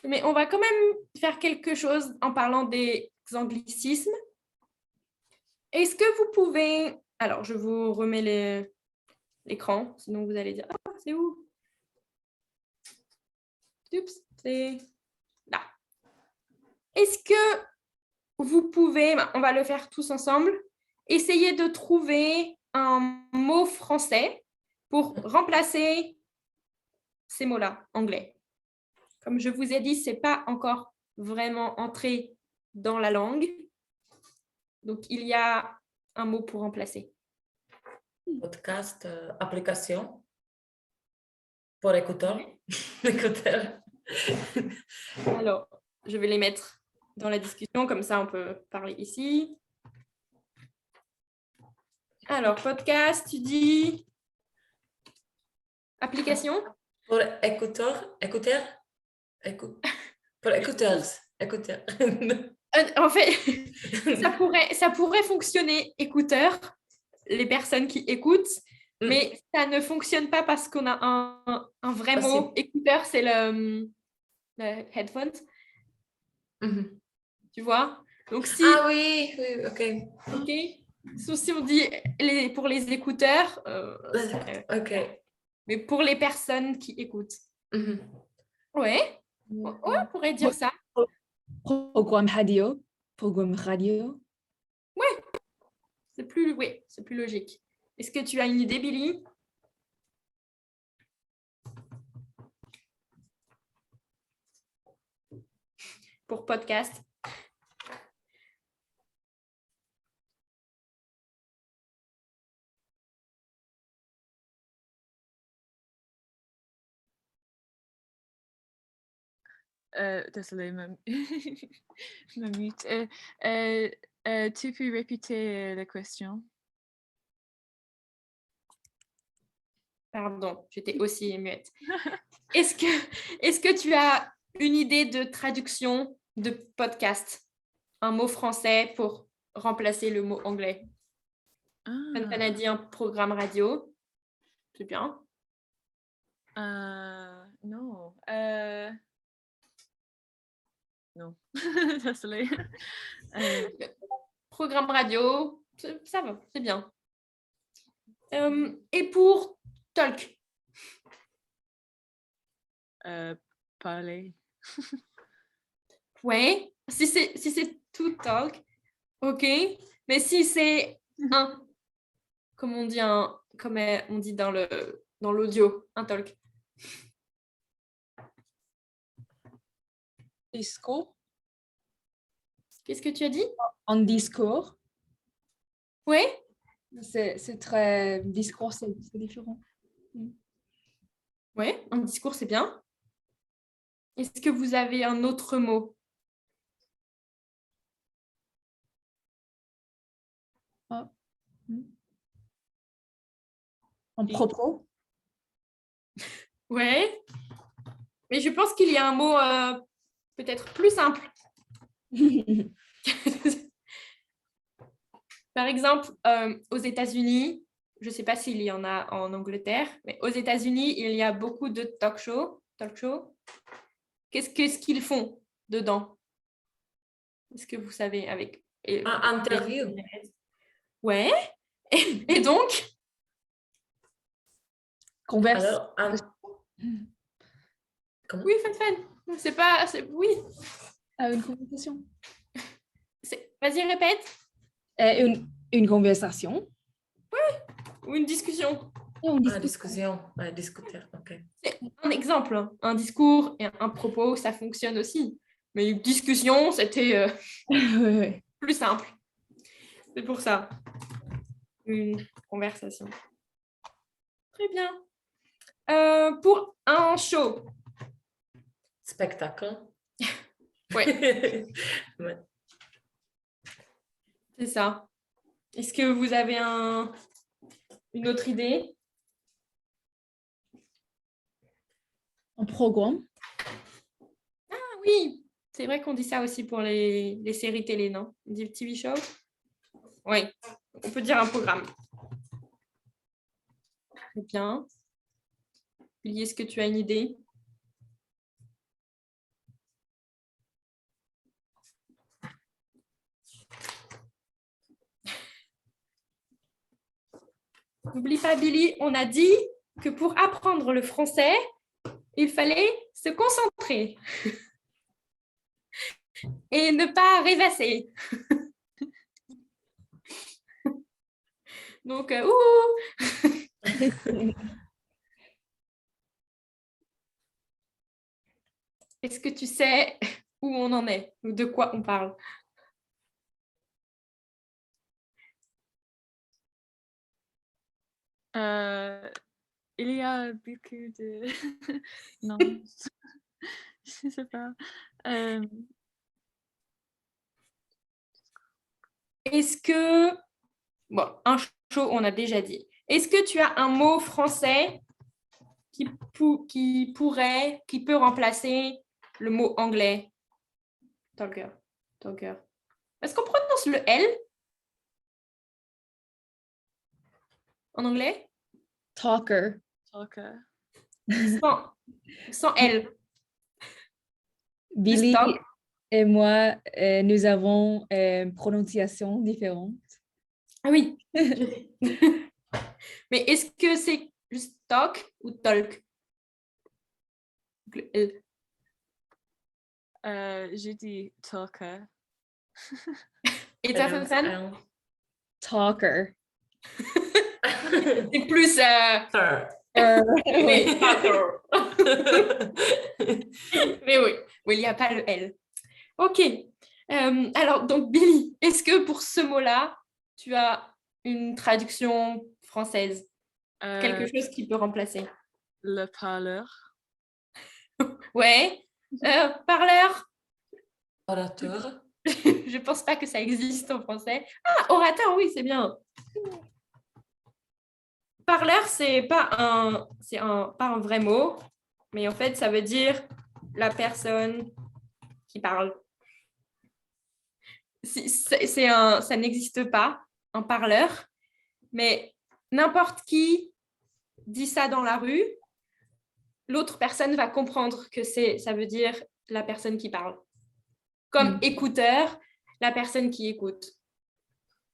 Speaker 1: Mais on va quand même faire quelque chose en parlant des anglicismes. Est-ce que vous pouvez... Alors, je vous remets l'écran, sinon vous allez dire, ah, c'est où? Oups, c'est là. Est-ce que vous pouvez, on va le faire tous ensemble, essayer de trouver un mot français pour remplacer ces mots-là, anglais. Comme je vous ai dit, ce n'est pas encore vraiment entré dans la langue. Donc, il y a un mot pour remplacer.
Speaker 3: Podcast, application pour écouteurs. Écouteurs.
Speaker 1: Alors, je vais les mettre dans la discussion, comme ça on peut parler ici. Alors, podcast, tu dis application?
Speaker 3: Pour écouteurs, pour écouteurs, écouteurs.
Speaker 1: En fait, ça pourrait fonctionner écouteur, les personnes qui écoutent, mais ça ne fonctionne pas parce qu'on a un vrai mot. Écouteur, c'est le headphone. Tu vois? Donc, si...
Speaker 3: Ah oui, ok.
Speaker 1: Ok. Si on dit pour les écouteurs,
Speaker 3: Ok.
Speaker 1: mais pour les personnes qui écoutent. Ouais, on pourrait dire ça.
Speaker 4: Programme radio. Programme radio.
Speaker 1: C'est plus logique. Est-ce que tu as une idée, Billy? Pour podcast?
Speaker 2: Désolée, ma mute. Tu peux répéter la question?
Speaker 1: Pardon, j'étais aussi muette. Est-ce que tu as une idée de traduction de podcast? Un mot français pour remplacer le mot anglais? Quand on a dit un programme radio, c'est bien.
Speaker 2: Non. Non. Désolée.
Speaker 1: Programme radio, ça va, c'est bien. Et pour talk?
Speaker 2: Parler.
Speaker 1: Ouais, si c'est tout talk, ok. Mais si c'est comme on dit dans l'audio, un talk.
Speaker 4: Discours.
Speaker 1: Qu'est-ce que tu as dit?
Speaker 4: En discours.
Speaker 1: Oui.
Speaker 4: C'est très... Discours, c'est différent.
Speaker 1: Oui, un discours, c'est bien. Est-ce que vous avez un autre mot?
Speaker 4: En propos.
Speaker 1: Ouais. Mais je pense qu'il y a un mot peut-être plus simple. Par exemple, aux États-Unis, je ne sais pas s'il y en a en Angleterre, mais aux États-Unis, il y a beaucoup de talk shows. Qu'est-ce qu'ils font dedans? Est-ce que vous savez avec
Speaker 3: Interview.
Speaker 1: Ouais. Et donc?
Speaker 4: Converse.
Speaker 3: Alors, comment?
Speaker 1: Oui, Fan. C'est pas... Oui.
Speaker 4: Une conversation.
Speaker 1: Vas-y, répète.
Speaker 4: Une conversation.
Speaker 1: Ou une discussion.
Speaker 3: Discussion. Ouais, discuter, ok.
Speaker 1: C'est un exemple. Hein. Un discours et un propos, ça fonctionne aussi. Mais une discussion, c'était
Speaker 4: Ouais.
Speaker 1: plus simple. C'est pour ça. Une conversation. Très bien. Pour un show.
Speaker 3: Spectacle.
Speaker 1: Ouais,
Speaker 3: Ouais.
Speaker 1: c'est ça. Est-ce que vous avez une autre idée?
Speaker 4: Un programme.
Speaker 1: Ah oui, c'est vrai qu'on dit ça aussi pour les séries télé, non? On dit TV show? Oui, on peut dire un programme. Très bien. Billy, est-ce que tu as une idée? N'oublie pas, Billy, on a dit que pour apprendre le français, il fallait se concentrer et ne pas rêvasser. Donc, est-ce que tu sais où on en est ou de quoi on parle?
Speaker 2: Il y a beaucoup de... non, je ne sais pas.
Speaker 1: Est-ce que... Bon, un show, on a déjà dit. Est-ce que tu as un mot français qui peut remplacer le mot anglais? Talker. Est-ce qu'on prononce le L en anglais?
Speaker 4: Talker.
Speaker 2: Talker.
Speaker 1: Sans L.
Speaker 4: Billy
Speaker 1: talk.
Speaker 4: et moi, nous avons une prononciation différente.
Speaker 1: Ah oui. Mais est-ce que c'est juste talk ou talk? Le L.
Speaker 2: J'ai dit talker.
Speaker 1: Et ta Fan?
Speaker 4: Talker.
Speaker 1: C'est plus...
Speaker 4: Oui.
Speaker 1: Mais oui, il n'y a pas le L. Ok. Alors, donc, Billy, est-ce que pour ce mot-là, tu as une traduction française? Quelque chose qui peut remplacer?
Speaker 2: Le parleur.
Speaker 1: Ouais. Parleur?
Speaker 3: Orateur.
Speaker 1: Je pense pas que ça existe en français. Ah, orateur, oui, c'est bien. Parleur, pas un vrai mot, mais en fait, ça veut dire la personne qui parle. Ça n'existe pas, un parleur, mais n'importe qui dit ça dans la rue, l'autre personne va comprendre que ça veut dire la personne qui parle. Comme écouteur, la personne qui écoute.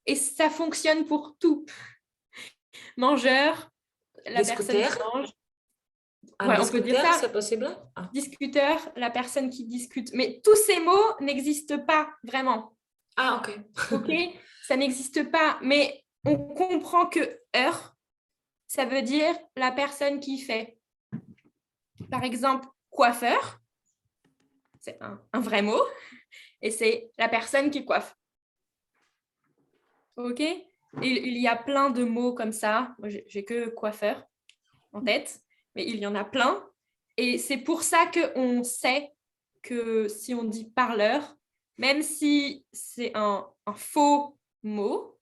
Speaker 1: Et ça fonctionne pour tout. Mangeur, la personne qui mange.
Speaker 3: Un
Speaker 1: on peut dire ça.
Speaker 3: C'est possible?
Speaker 1: Discuteur, la personne qui discute. Mais tous ces mots n'existent pas vraiment.
Speaker 3: Ah, ok.
Speaker 1: Ok, ça n'existe pas. Mais on comprend que heure, ça veut dire la personne qui fait. Par exemple, coiffeur, c'est un vrai mot. Et c'est la personne qui coiffe. Ok? Il y a plein de mots comme ça. Moi, j'ai que coiffeur en tête, mais il y en a plein. Et c'est pour ça qu'on sait que si on dit parleur, même si c'est un faux mot,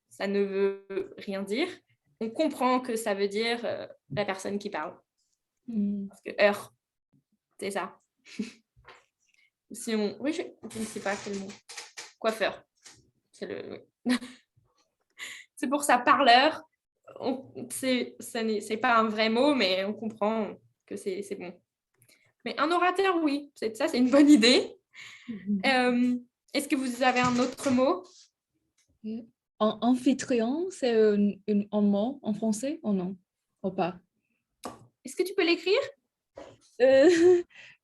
Speaker 1: ça ne veut rien dire, on comprend que ça veut dire la personne qui parle. Parce que heure, c'est ça. Si on... Oui, je ne sais pas quel mot. Coiffeur. C'est le... c'est pour ça, parleur. C'est pas un vrai mot, mais on comprend que c'est bon. Mais un orateur, oui. Ça, c'est une bonne idée. Est-ce que vous avez un autre mot?
Speaker 4: Amphitryon, c'est un mot en français ou non? Ou pas?
Speaker 1: Est-ce que tu peux l'écrire?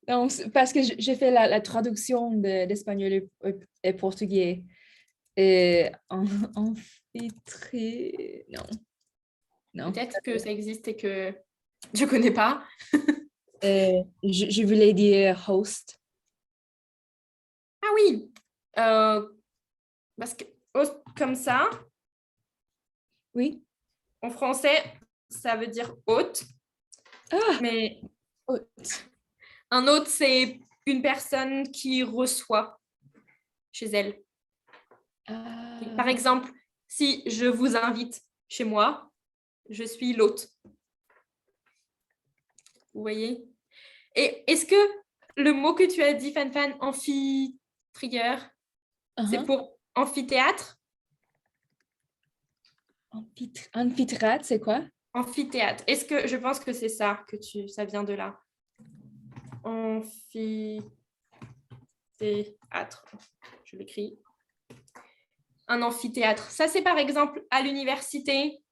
Speaker 4: Non, parce que j'ai fait la traduction d'espagnol et portugais. Et non.
Speaker 1: Peut-être que ça existe et que je ne connais pas.
Speaker 4: Je voulais dire host.
Speaker 1: Ah oui, parce que host comme ça,
Speaker 4: Oui.
Speaker 1: en français, ça veut dire hôte.
Speaker 4: Ah,
Speaker 1: mais
Speaker 4: hôte.
Speaker 1: Un hôte, c'est une personne qui reçoit chez elle. Par exemple, si je vous invite chez moi, je suis l'hôte. Vous voyez? Et est-ce que le mot que tu as dit, Fan, amphitrigger, c'est pour amphithéâtre?
Speaker 4: Amphithéâtre, c'est quoi?
Speaker 1: Amphithéâtre. Est-ce que je pense que c'est ça ça vient de là? Amphithéâtre. Je l'écris. Un amphithéâtre. Ça, c'est par exemple à l'université.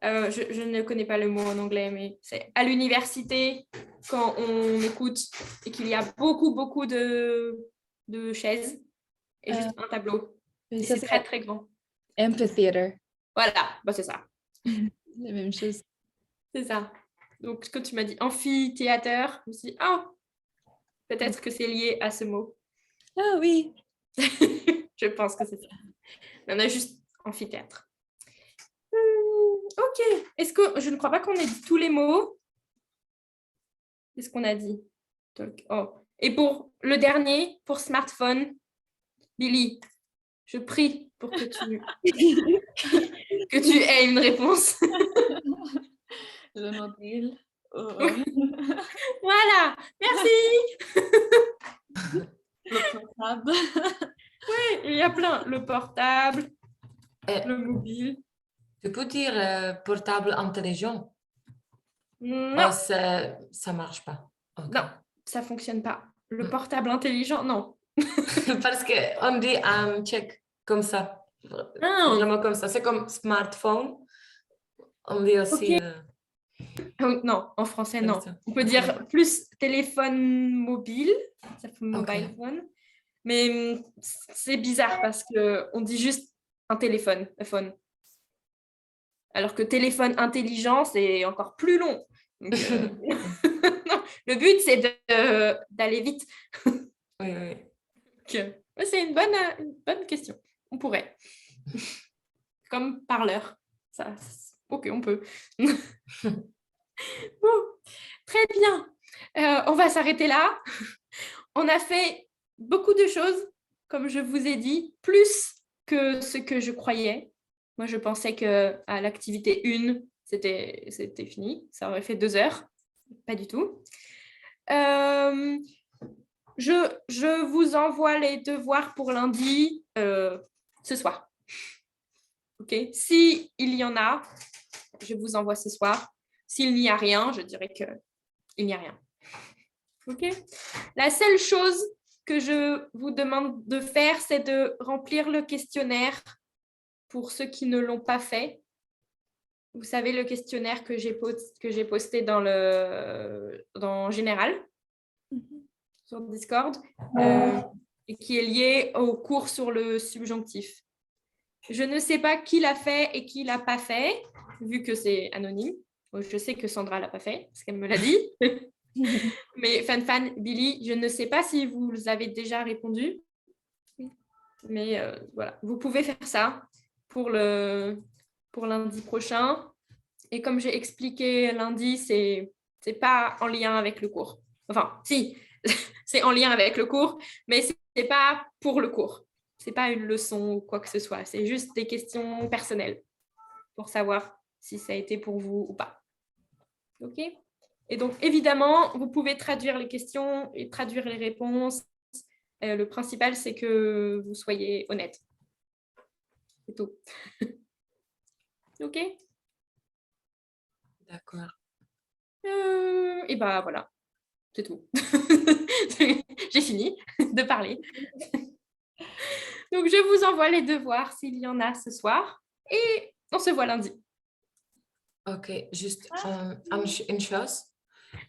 Speaker 1: Je ne connais pas le mot en anglais, mais c'est à l'université quand on écoute et qu'il y a beaucoup de chaises et juste un tableau. Et
Speaker 4: Ça,
Speaker 1: c'est très, très grand.
Speaker 4: Amphitheater.
Speaker 1: Voilà, c'est ça.
Speaker 4: La même chose.
Speaker 1: C'est ça. Donc, quand tu m'as dit amphithéâtre, je me suis dit, peut-être que c'est lié à ce mot.
Speaker 4: Ah oui.
Speaker 1: Je pense que c'est ça. Mais on a juste amphithéâtre. Ok. Est-ce que je ne crois pas qu'on ait dit tous les mots? Qu'est-ce qu'on a dit? Et pour le dernier, pour smartphone, Billy, je prie pour que que tu aies une réponse.
Speaker 2: Le mobile.
Speaker 1: Voilà. Merci.
Speaker 2: Le portable.
Speaker 1: Oui, il y a plein. Le portable, le mobile.
Speaker 3: Tu peux dire portable intelligent?
Speaker 1: Non.
Speaker 3: Ça ne marche pas. Okay.
Speaker 1: Non, ça ne fonctionne pas. Le portable intelligent, non.
Speaker 3: Parce qu'on dit check comme ça. Vraiment comme ça. C'est comme smartphone. On dit aussi...
Speaker 1: Non, en français, non. On peut dire plus téléphone mobile. Ça fait mobile phone. Mais c'est bizarre parce qu'on dit juste un téléphone, un phone. Alors que téléphone intelligent, c'est encore plus long. Donc, non, le but, c'est d'aller vite.
Speaker 3: Oui.
Speaker 1: C'est une bonne question. On pourrait. Comme parleur. Ça, ok, on peut. Bon, très bien. On va s'arrêter là. On a fait beaucoup de choses, comme je vous ai dit, plus que ce que je croyais. Moi, je pensais qu'à l'activité 1, c'était fini. Ça aurait fait 2 heures. Pas du tout. Je vous envoie les devoirs pour lundi ce soir. OK? S'il y en a, je vous envoie ce soir. S'il n'y a rien, je dirais qu'il n'y a rien. OK? La seule chose que je vous demande de faire, c'est de remplir le questionnaire pour ceux qui ne l'ont pas fait. Vous savez, le questionnaire que j'ai posté dans Général sur Discord et qui est lié au cours sur le subjonctif. Je ne sais pas qui l'a fait et qui ne l'a pas fait, vu que c'est anonyme. Je sais que Sandra ne l'a pas fait, parce qu'elle me l'a dit. Mais Fan, Billy, je ne sais pas si vous avez déjà répondu. Mais voilà, vous pouvez faire ça pour lundi prochain. Et comme j'ai expliqué lundi, c'est pas en lien avec le cours. Enfin, si, c'est en lien avec le cours, mais c'est pas pour le cours. C'est pas une leçon ou quoi que ce soit. C'est juste des questions personnelles pour savoir si ça a été pour vous ou pas. OK? Et donc, évidemment, vous pouvez traduire les questions et traduire les réponses. Le principal, c'est que vous soyez honnête. C'est tout. OK?
Speaker 3: D'accord.
Speaker 1: Et ben voilà, c'est tout. J'ai fini de parler. Donc, je vous envoie les devoirs s'il y en a ce soir. Et on se voit lundi.
Speaker 3: Ok, juste une chose.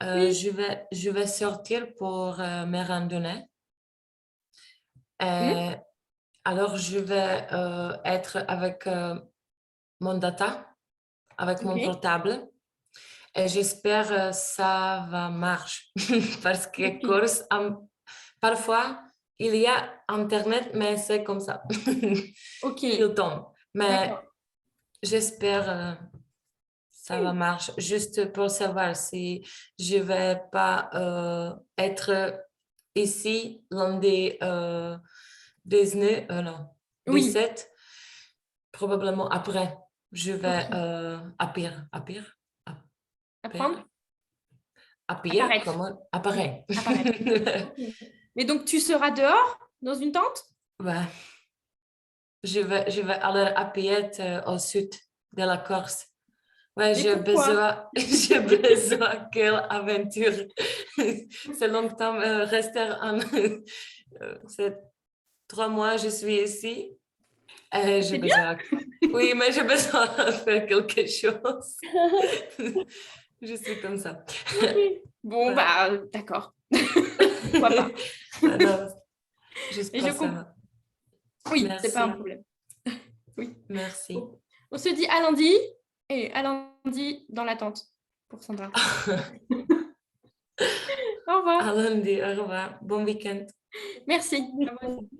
Speaker 1: Oui.
Speaker 3: Je vais sortir pour mes randonnées. Alors, je vais être avec mon data, avec mon
Speaker 1: Ok.
Speaker 3: portable. Et j'espère que ça va marcher. Parce que
Speaker 1: Ok.
Speaker 3: course, parfois, il y a Internet, mais c'est comme ça.
Speaker 1: Ok.
Speaker 3: Il tombe. Mais
Speaker 1: D'accord.
Speaker 3: j'espère ça va marcher. Juste pour savoir si je vais pas être ici lundi 19, non,
Speaker 1: Oui.
Speaker 3: 17, probablement après. Je vais à pire.
Speaker 1: Apprendre?
Speaker 3: À pire,
Speaker 1: Apparaître.
Speaker 3: comment? Apparaître.
Speaker 1: Apparaître. Ok. Mais donc, tu seras dehors, dans une tente?
Speaker 3: Ouais. Je vais aller à pied au sud de la Corse. Ouais,
Speaker 1: Mais pourquoi?
Speaker 3: j'ai besoin quelle aventure. C'est longtemps rester c'est 3 mois, je suis ici. Et j'ai
Speaker 1: C'est bien.
Speaker 3: besoin. Oui, mais j'ai besoin de faire quelque chose. Je suis comme ça.
Speaker 1: Ok. Bon,
Speaker 3: Ouais.
Speaker 1: bah, d'accord. Pourquoi pas?
Speaker 3: Non, juste
Speaker 1: Et
Speaker 3: pour
Speaker 1: je
Speaker 3: ça.
Speaker 1: comprends. Oui, c'est pas un
Speaker 3: Merci.
Speaker 1: problème. Oui.
Speaker 3: Merci.
Speaker 1: Bon. On se dit à lundi et à lundi dans la tente pour Sandra. Au revoir.
Speaker 3: À lundi, au revoir. Bon week-end.
Speaker 1: Merci. À vous aussi.